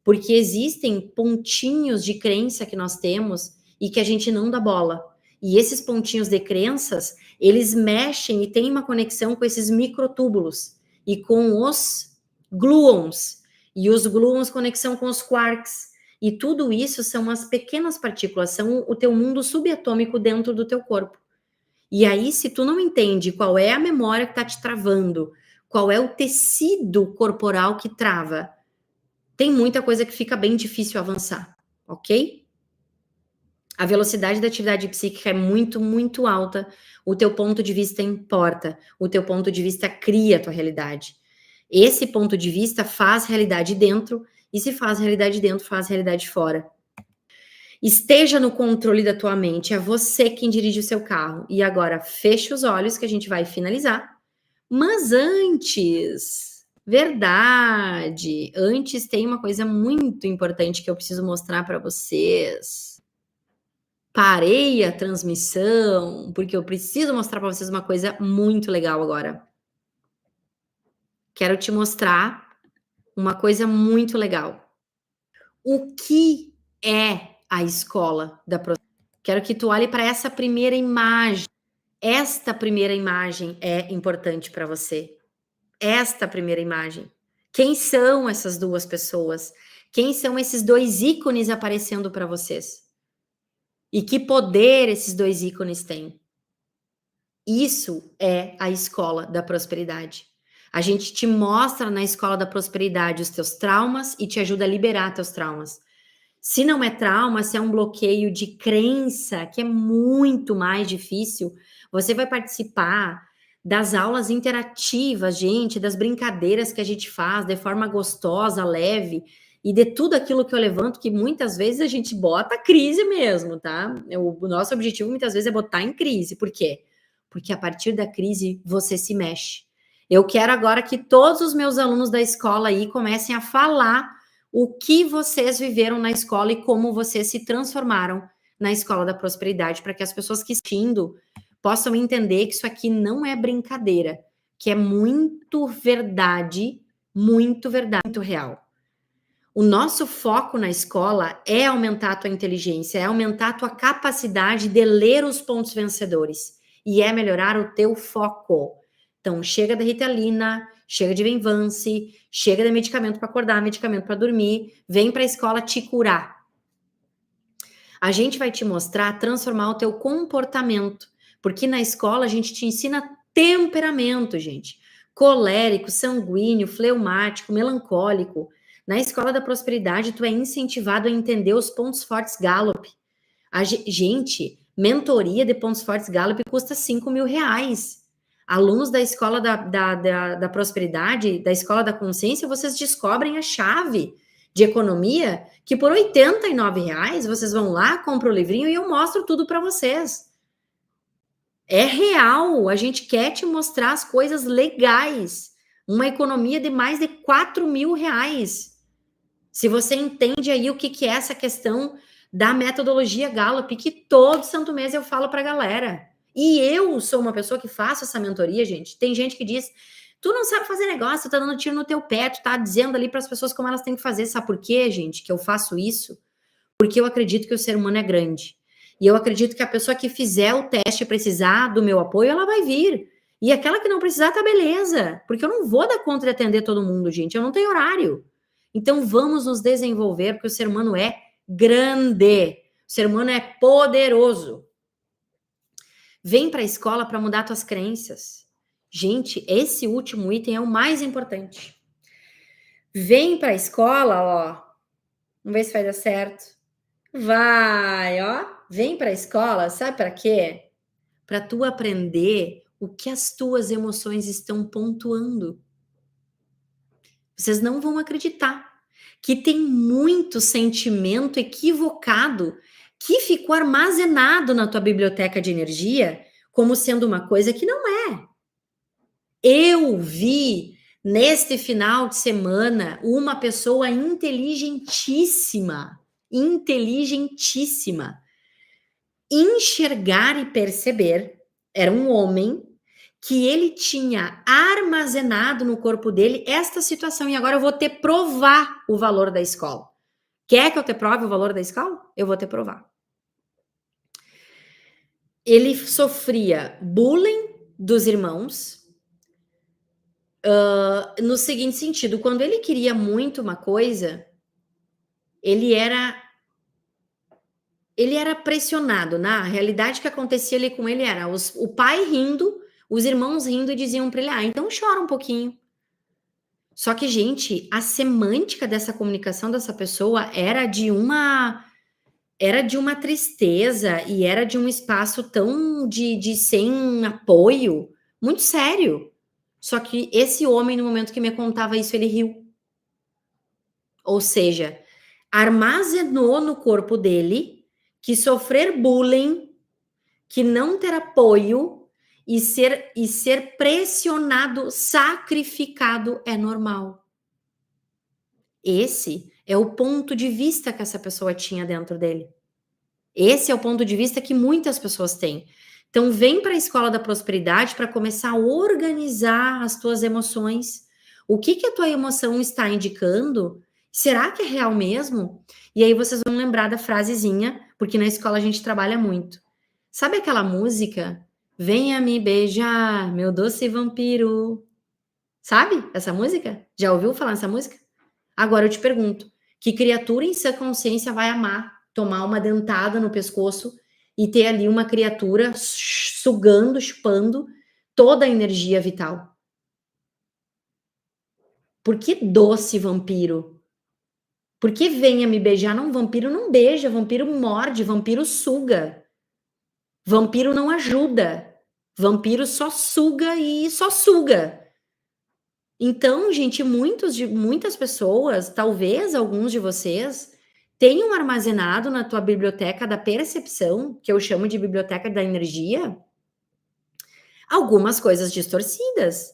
Porque existem pontinhos de crença que nós temos e que a gente não dá bola. E esses pontinhos de crenças, eles mexem e têm uma conexão com esses microtúbulos e com os gluons. E os gluons conexão com os quarks. E tudo isso são as pequenas partículas, são o teu mundo subatômico dentro do teu corpo. E aí, se tu não entende qual é a memória que está te travando, qual é o tecido corporal que trava, tem muita coisa que fica bem difícil avançar, ok? A velocidade da atividade psíquica é muito, muito alta. O teu ponto de vista importa. O teu ponto de vista cria a tua realidade. Esse ponto de vista faz realidade dentro, e se faz realidade dentro, faz realidade fora. Esteja no controle da tua mente, é você quem dirige o seu carro. E agora, feche os olhos que a gente vai finalizar. Mas antes, verdade, antes tem uma coisa muito importante que eu preciso mostrar para vocês. Parei a transmissão, porque eu preciso mostrar para vocês uma coisa muito legal agora. Quero te mostrar uma coisa muito legal. O que é a escola da prosperidade? Quero que tu olhe para essa primeira imagem. Esta primeira imagem é importante para você. Esta primeira imagem. Quem são essas duas pessoas? Quem são esses dois ícones aparecendo para vocês? E que poder esses dois ícones têm? Isso é a escola da prosperidade. A gente te mostra na escola da prosperidade os teus traumas e te ajuda a liberar teus traumas. Se não é trauma, se é um bloqueio de crença, que é muito mais difícil, você vai participar das aulas interativas, gente, das brincadeiras que a gente faz de forma gostosa, leve, e de tudo aquilo que eu levanto, que muitas vezes a gente bota crise mesmo, tá? O nosso objetivo muitas vezes é botar em crise. Por quê? Porque a partir da crise você se mexe. Eu quero agora que todos os meus alunos da escola aí comecem a falar o que vocês viveram na escola e como vocês se transformaram na escola da prosperidade, para que as pessoas que assistindo possam entender que isso aqui não é brincadeira, que é muito verdade, muito real. O nosso foco na escola é aumentar a tua inteligência, é aumentar a tua capacidade de ler os pontos vencedores e é melhorar o teu foco. Então, chega da Ritalina, chega de Venvance, chega de medicamento para acordar, medicamento para dormir, vem para a escola te curar. A gente vai te mostrar transformar o teu comportamento, porque na escola a gente te ensina temperamento, gente. Colérico, sanguíneo, fleumático, melancólico. Na escola da prosperidade, tu é incentivado a entender os pontos fortes Gallup. Gente, mentoria de pontos fortes Gallup custa R$5.000. Alunos da escola da prosperidade, da escola da consciência, vocês descobrem a chave de economia que por R$89 vocês vão lá, compram o livrinho e eu mostro tudo para vocês. É real, a gente quer te mostrar as coisas legais. Uma economia de mais de R$4.000. Se você entende aí o que é essa questão da metodologia Gallup, que todo santo mês eu falo para a galera. E eu sou uma pessoa que faço essa mentoria, gente. Tem gente que diz, tu não sabe fazer negócio, tu tá dando tiro no teu pé, tu tá dizendo ali para as pessoas como elas têm que fazer. Sabe por quê, gente, que eu faço isso? Porque eu acredito que o ser humano é grande. E eu acredito que a pessoa que fizer o teste e precisar do meu apoio, ela vai vir. E aquela que não precisar, tá beleza. Porque eu não vou dar conta de atender todo mundo, gente. Eu não tenho horário. Então vamos nos desenvolver, porque o ser humano é grande. O ser humano é poderoso. Vem para a escola para mudar tuas crenças. Gente, esse último item é o mais importante. Vem para a escola, ó. Vamos ver se vai dar certo. Vai, ó. Vem para a escola, sabe para quê? Para tu aprender o que as tuas emoções estão pontuando. Vocês não vão acreditar que tem muito sentimento equivocado que ficou armazenado na tua biblioteca de energia como sendo uma coisa que não é. Eu vi neste final de semana uma pessoa inteligentíssima enxergar e perceber, era um homem que ele tinha armazenado no corpo dele esta situação e agora eu vou te provar o valor da escola. Quer que eu te prove o valor da escola? Eu vou te provar. ele sofria bullying dos irmãos, no seguinte sentido, quando ele queria muito uma coisa, ele era pressionado. Na realidade, o que acontecia ali com ele era o pai rindo, os irmãos rindo e diziam para ele: ah, então chora um pouquinho. Só que, gente, a semântica dessa comunicação dessa pessoa era de uma tristeza e era de um espaço tão de sem apoio, muito sério. Só que esse homem, no momento que me contava isso, ele riu. Ou seja, armazenou no corpo dele que sofrer bullying, que não ter apoio e ser pressionado, sacrificado é normal. Esse é o ponto de vista que essa pessoa tinha dentro dele. Esse é o ponto de vista que muitas pessoas têm. Então, vem para a escola da prosperidade para começar a organizar as tuas emoções. O que a tua emoção está indicando? Será que é real mesmo? E aí vocês vão lembrar da frasezinha, porque na escola a gente trabalha muito. Sabe aquela música? Venha me beijar, meu doce vampiro. Sabe essa música? Já ouviu falar nessa música? Agora eu te pergunto, que criatura em sã consciência vai amar tomar uma dentada no pescoço e ter ali uma criatura sugando, chupando toda a energia vital? Por que doce vampiro? Por que venha me beijar? Não, vampiro não beija, vampiro morde, vampiro suga. Vampiro não ajuda. Vampiro só suga e só suga. Então, gente, muitas pessoas, talvez alguns de vocês, tenham armazenado na tua biblioteca da percepção, que eu chamo de biblioteca da energia, algumas coisas distorcidas.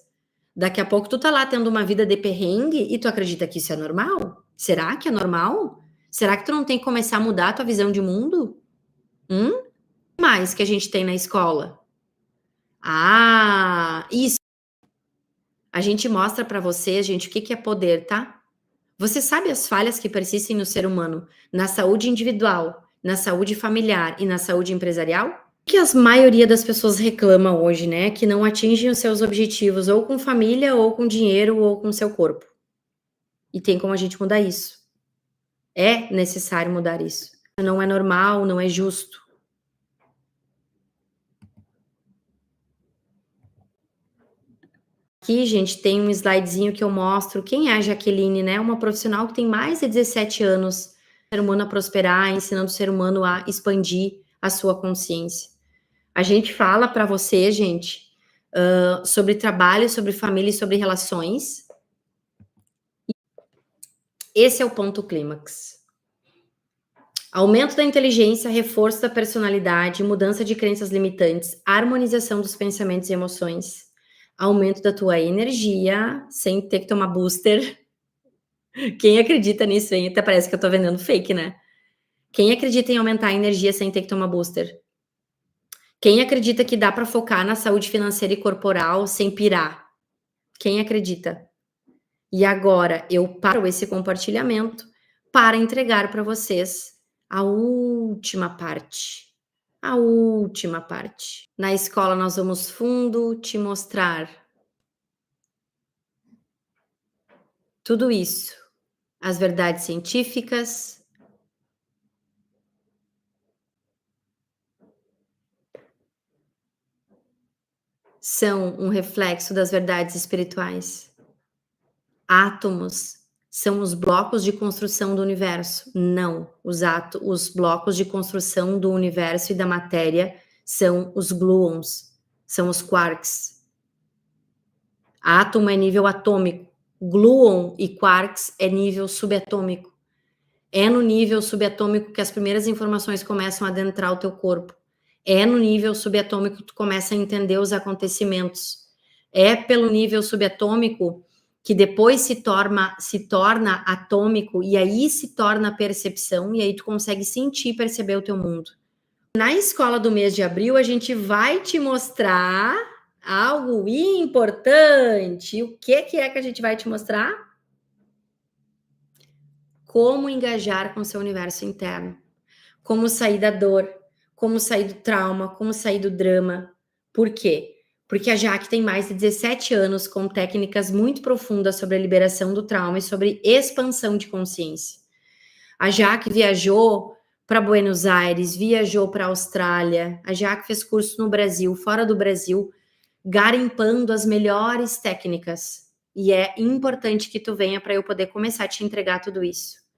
Daqui a pouco tu tá lá tendo uma vida de perrengue e tu acredita que isso é normal? Será que é normal? Será que tu não tem que começar a mudar a tua visão de mundo? O que mais que a gente tem na escola? Ah, isso. A gente mostra para vocês, gente, o que é poder, tá? Você sabe as falhas que persistem no ser humano, na saúde individual, na saúde familiar e na saúde empresarial? O que a maioria das pessoas reclama hoje, né? Que não atingem os seus objetivos ou com família, ou com dinheiro, ou com seu corpo. E tem como a gente mudar isso. É necessário mudar isso. Não é normal, não é justo. Aqui, gente, tem um slidezinho que eu mostro quem é a Jaqueline, né? Uma profissional que tem mais de 17 anos, o ser humano a prosperar, ensinando o ser humano a expandir a sua consciência. A gente fala para você, gente, sobre trabalho, sobre família e sobre relações. Esse é o ponto clímax. Aumento da inteligência, reforço da personalidade, mudança de crenças limitantes, harmonização dos pensamentos e emoções, aumento da tua energia, sem ter que tomar booster. Quem acredita nisso, hein? Até parece que eu tô vendendo fake, né? Quem acredita em aumentar a energia sem ter que tomar booster? Quem acredita que dá para focar na saúde financeira e corporal sem pirar? Quem acredita? E agora eu paro esse compartilhamento para entregar para vocês a última parte. A última parte. Na escola nós vamos fundo te mostrar tudo isso, as verdades científicas, são um reflexo das verdades espirituais. Átomos são os blocos de construção do universo. Não, os blocos de construção do universo e da matéria são os gluons, são os quarks. Átomo é nível atômico, gluon e quarks é nível subatômico. É no nível subatômico que as primeiras informações começam a adentrar o teu corpo. É no nível subatômico que tu começa a entender os acontecimentos. É pelo nível subatômico que depois se torna atômico e aí se torna percepção e aí tu consegue sentir e perceber o teu mundo. Na escola do mês de abril, a gente vai te mostrar algo importante. O que é que a gente vai te mostrar? Como engajar com seu universo interno. Como sair da dor. como sair do trauma, como sair do drama. Por quê? Porque a Jaque tem mais de 17 anos com técnicas muito profundas sobre a liberação do trauma e sobre expansão de consciência. A Jaque viajou para Buenos Aires, viajou para a Austrália, a Jaque fez curso no Brasil, fora do Brasil, garimpando as melhores técnicas. E é importante que tu venha para eu poder começar a te entregar tudo isso.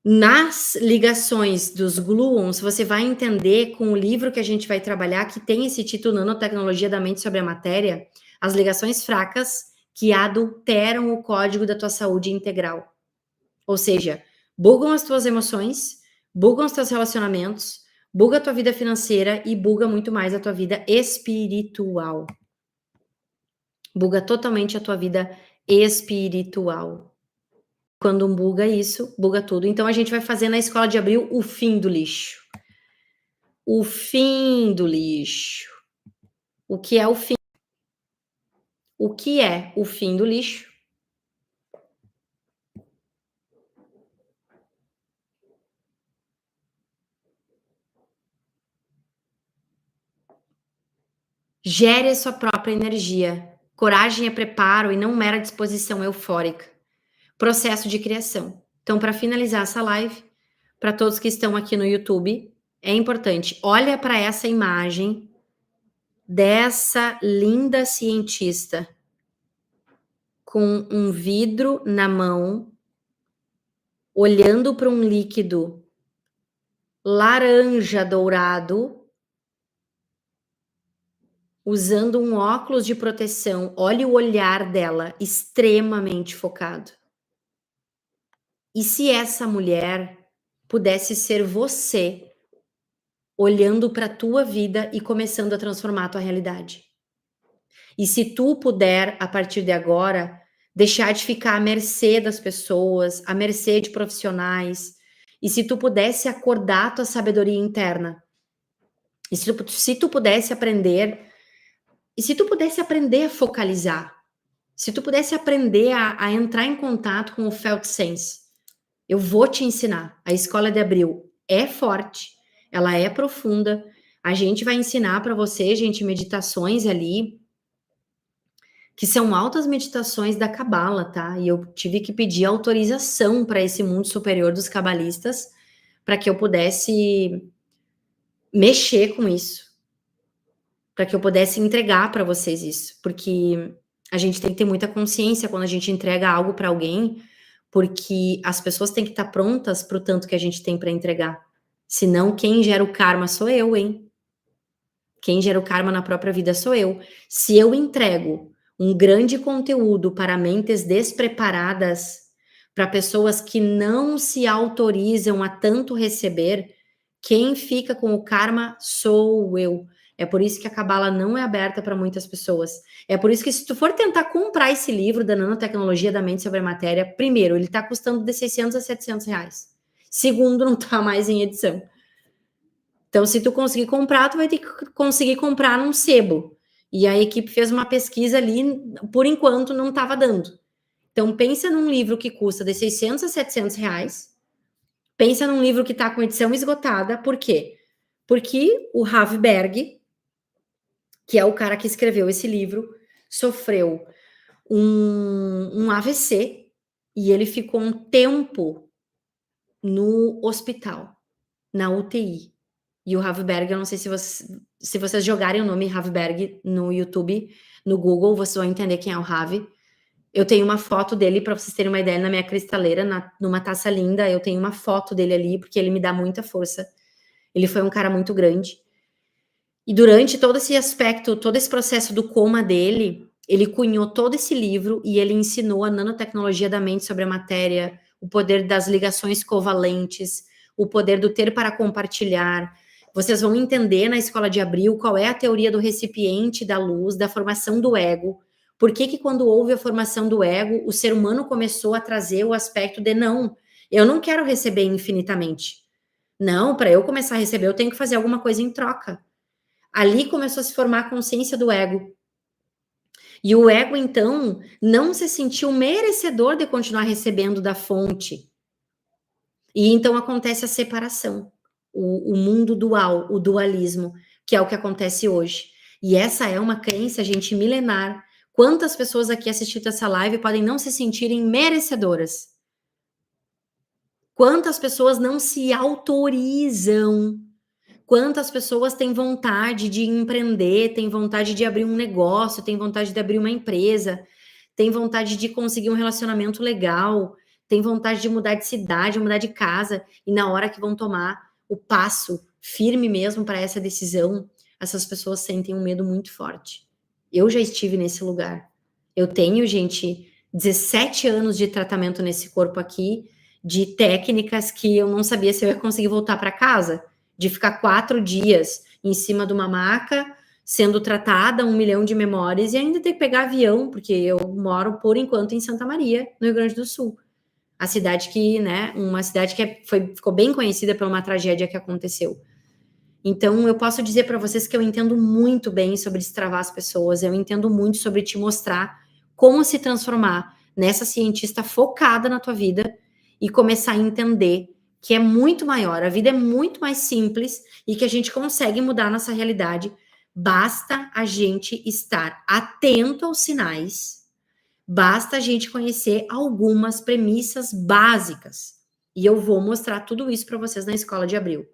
Nas ligações dos gluons, você vai entender com o livro que a gente vai trabalhar, que tem esse título Nanotecnologia da Mente sobre a Matéria, as ligações fracas que adulteram o código da tua saúde integral. Ou seja, bugam as tuas emoções, bugam os teus relacionamentos, buga a tua vida financeira e buga muito mais a tua vida espiritual. Buga totalmente a tua vida espiritual. Quando buga isso, buga tudo. Então, a gente vai fazer na Escola de Abril o fim do lixo. O fim do lixo. O que é o fim? O que é o fim do lixo? Gere a sua própria energia. Coragem é preparo e não mera disposição eufórica. Processo de criação. Então, para finalizar essa live, para todos que estão aqui no YouTube, é importante, olha para essa imagem dessa linda cientista com um vidro na mão, olhando para um líquido laranja dourado, usando um óculos de proteção. Olha o olhar dela, extremamente focado. E se essa mulher pudesse ser você, olhando para a tua vida e começando a transformar a tua realidade? E se tu puder, a partir de agora, deixar de ficar à mercê das pessoas, à mercê de profissionais, e se tu pudesse acordar a tua sabedoria interna, e se tu pudesse aprender, e se tu pudesse aprender a focalizar, se tu pudesse aprender a entrar em contato com o Felt Sense, eu vou te ensinar. A Escola de Abril é forte, ela é profunda, a gente vai ensinar para você, gente, meditações ali, que são altas meditações da Cabala, tá? E eu tive que pedir autorização para esse mundo superior dos cabalistas para que eu pudesse mexer com isso, para que eu pudesse entregar para vocês isso, porque a gente tem que ter muita consciência quando a gente entrega algo para alguém, porque as pessoas têm que estar prontas para o tanto que a gente tem para entregar. Senão, quem gera o karma sou eu, hein? Quem gera o karma na própria vida sou eu. Se eu entrego um grande conteúdo para mentes despreparadas, para pessoas que não se autorizam a tanto receber, quem fica com o karma sou eu. É por isso que a Cabala não é aberta para muitas pessoas. É por isso que se tu for tentar comprar esse livro da Nanotecnologia da Mente sobre a Matéria, primeiro, ele está custando de 600 a 700 reais. Segundo, não está mais em edição. Então, se tu conseguir comprar, tu vai ter que conseguir comprar num sebo. E a equipe fez uma pesquisa ali, por enquanto não estava dando. Então, pensa num livro que custa de 600 a 700 reais. Pensa num livro que está com edição esgotada. Por quê? Porque o Ravberg, que é o cara que escreveu esse livro, sofreu um AVC e ele ficou um tempo no hospital, na UTI. E o Ravberg, eu não sei se vocês jogarem o nome Ravberg no YouTube, no Google, vocês vão entender quem é o Rav. Eu tenho uma foto dele, para vocês terem uma ideia, na minha cristaleira, numa taça linda, eu tenho uma foto dele ali, porque ele me dá muita força. Ele foi um cara muito grande. E durante todo esse aspecto, todo esse processo do coma dele, ele cunhou todo esse livro e ele ensinou a nanotecnologia da mente sobre a matéria, o poder das ligações covalentes, o poder do ter para compartilhar. Vocês vão entender na Escola de Abril qual é a teoria do recipiente da luz, da formação do ego. Por que quando houve a formação do ego, o ser humano começou a trazer o aspecto de não, eu não quero receber infinitamente. Não, para eu começar a receber, eu tenho que fazer alguma coisa em troca. Ali começou a se formar a consciência do ego. E o ego, então, não se sentiu merecedor de continuar recebendo da fonte. E então acontece a separação. o mundo dual, o dualismo, que é o que acontece hoje. E essa é uma crença, gente, milenar. Quantas pessoas aqui assistindo essa live podem não se sentirem merecedoras? Quantas pessoas não se autorizam? Quantas pessoas têm vontade de empreender, têm vontade de abrir um negócio, têm vontade de abrir uma empresa, têm vontade de conseguir um relacionamento legal, têm vontade de mudar de cidade, mudar de casa, e na hora que vão tomar o passo firme mesmo para essa decisão, essas pessoas sentem um medo muito forte. Eu já estive nesse lugar. Eu tenho, gente, 17 anos de tratamento nesse corpo aqui, de técnicas que eu não sabia se eu ia conseguir voltar para casa, de ficar 4 dias em cima de uma maca, sendo tratada, 1 milhão de memórias, e ainda ter que pegar avião, porque eu moro, por enquanto, em Santa Maria, no Rio Grande do Sul. A cidade que, né, uma cidade que ficou bem conhecida por uma tragédia que aconteceu. Então, eu posso dizer para vocês que eu entendo muito bem sobre destravar as pessoas, eu entendo muito sobre te mostrar como se transformar nessa cientista focada na tua vida e começar a entender que é muito maior, a vida é muito mais simples e que a gente consegue mudar nossa realidade. Basta a gente estar atento aos sinais, basta a gente conhecer algumas premissas básicas. E eu vou mostrar tudo isso para vocês na Escola de Abril.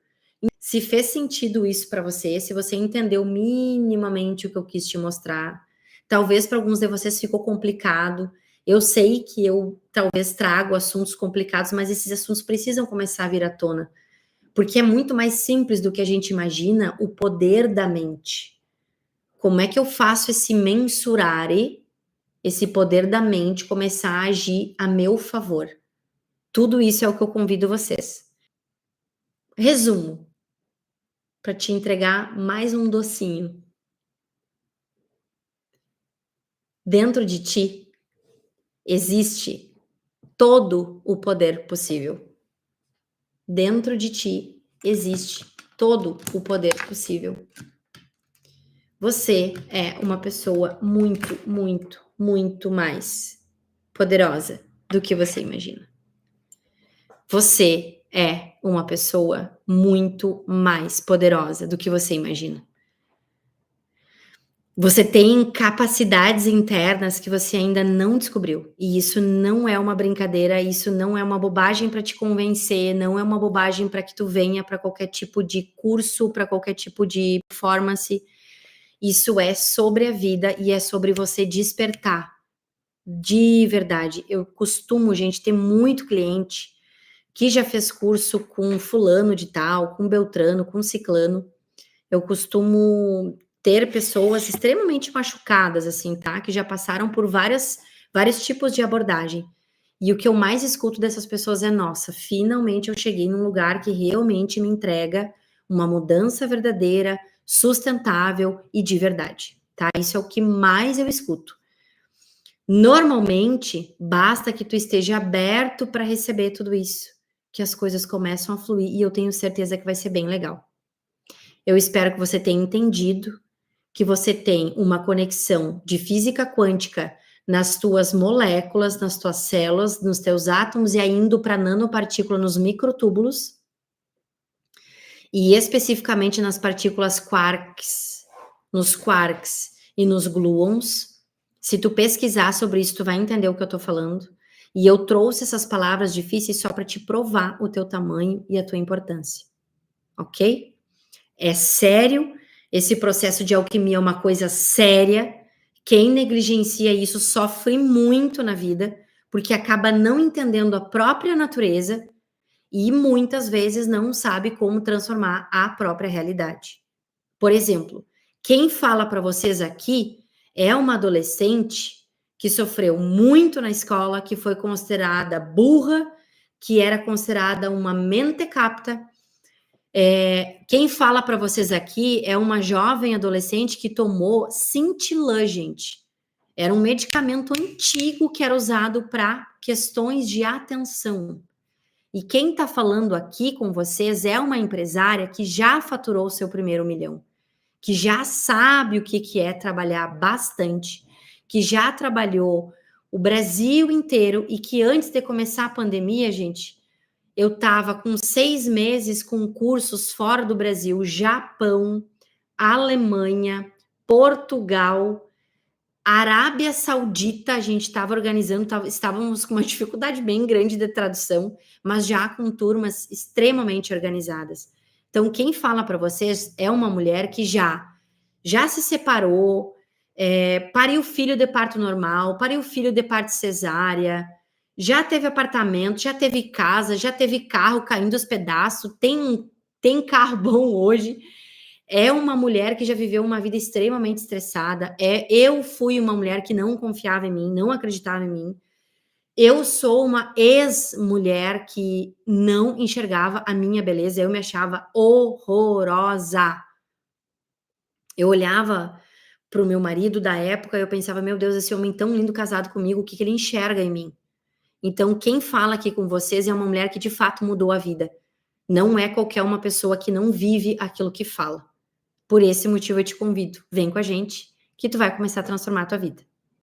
Se fez sentido isso para você, se você entendeu minimamente o que eu quis te mostrar, talvez para alguns de vocês ficou complicado. Eu sei que eu talvez trago assuntos complicados, mas esses assuntos precisam começar a vir à tona, porque é muito mais simples do que a gente imagina o poder da mente. Como é que eu faço esse mensurare, esse poder da mente começar a agir a meu favor? Tudo isso é o que eu convido vocês. Resumo, para te entregar mais um docinho. Dentro de ti existe todo o poder possível. Dentro de ti existe todo o poder possível. Você é uma pessoa muito, muito, muito mais poderosa do que você imagina. Você é uma pessoa muito mais poderosa do que você imagina. Você tem capacidades internas que você ainda não descobriu. E isso não é uma brincadeira, isso não é uma bobagem para te convencer, não é uma bobagem para que tu venha para qualquer tipo de curso, para qualquer tipo de performance. Isso é sobre a vida e é sobre você despertar. De verdade. Eu costumo, gente, ter muito cliente que já fez curso com fulano de tal, com beltrano, com ciclano. Eu costumo ter pessoas extremamente machucadas, assim, tá? Que já passaram por vários tipos de abordagem. E o que eu mais escuto dessas pessoas é: nossa, finalmente eu cheguei num lugar que realmente me entrega uma mudança verdadeira, sustentável e de verdade, tá? Isso é o que mais eu escuto. Normalmente, basta que tu esteja aberto para receber tudo isso, que as coisas começam a fluir e eu tenho certeza que vai ser bem legal. Eu espero que você tenha entendido que você tem uma conexão de física quântica nas tuas moléculas, nas tuas células, nos teus átomos e aí indo para nanopartícula nos microtúbulos e especificamente nas partículas quarks, nos quarks e nos gluons. Se tu pesquisar sobre isso, tu vai entender o que eu tô falando. E eu trouxe essas palavras difíceis só para te provar o teu tamanho e a tua importância. Ok? É sério, esse processo de alquimia é uma coisa séria. Quem negligencia isso sofre muito na vida, porque acaba não entendendo a própria natureza e muitas vezes não sabe como transformar a própria realidade. Por exemplo, quem fala para vocês aqui é uma adolescente que sofreu muito na escola, que foi considerada burra, que era considerada uma mentecapta. Quem fala para vocês aqui é uma jovem adolescente que tomou Cintilã, gente. Era um medicamento antigo que era usado para questões de atenção. E quem está falando aqui com vocês é uma empresária que já faturou o seu primeiro milhão, que já sabe o que é trabalhar bastante, que já trabalhou o Brasil inteiro e que antes de começar a pandemia, gente, Eu estava com 6 meses com cursos fora do Brasil, Japão, Alemanha, Portugal, Arábia Saudita, a gente estava organizando, estávamos com uma dificuldade bem grande de tradução, mas já com turmas extremamente organizadas. Então, quem fala para vocês é uma mulher que já se separou, pariu filho de parto normal, pariu filho de parto cesárea, já teve apartamento, já teve casa, já teve carro caindo aos pedaços, tem carro bom hoje. É uma mulher que já viveu uma vida extremamente estressada. Eu fui uma mulher que não confiava em mim, não acreditava em mim. Eu sou uma ex-mulher que não enxergava a minha beleza, eu me achava horrorosa. Eu olhava para o meu marido da época e eu pensava, meu Deus, esse homem tão lindo casado comigo, o que ele enxerga em mim? Então, quem fala aqui com vocês é uma mulher que de fato mudou a vida. Não é qualquer uma pessoa que não vive aquilo que fala. Por esse motivo eu te convido, vem com a gente, que tu vai começar a transformar a tua vida.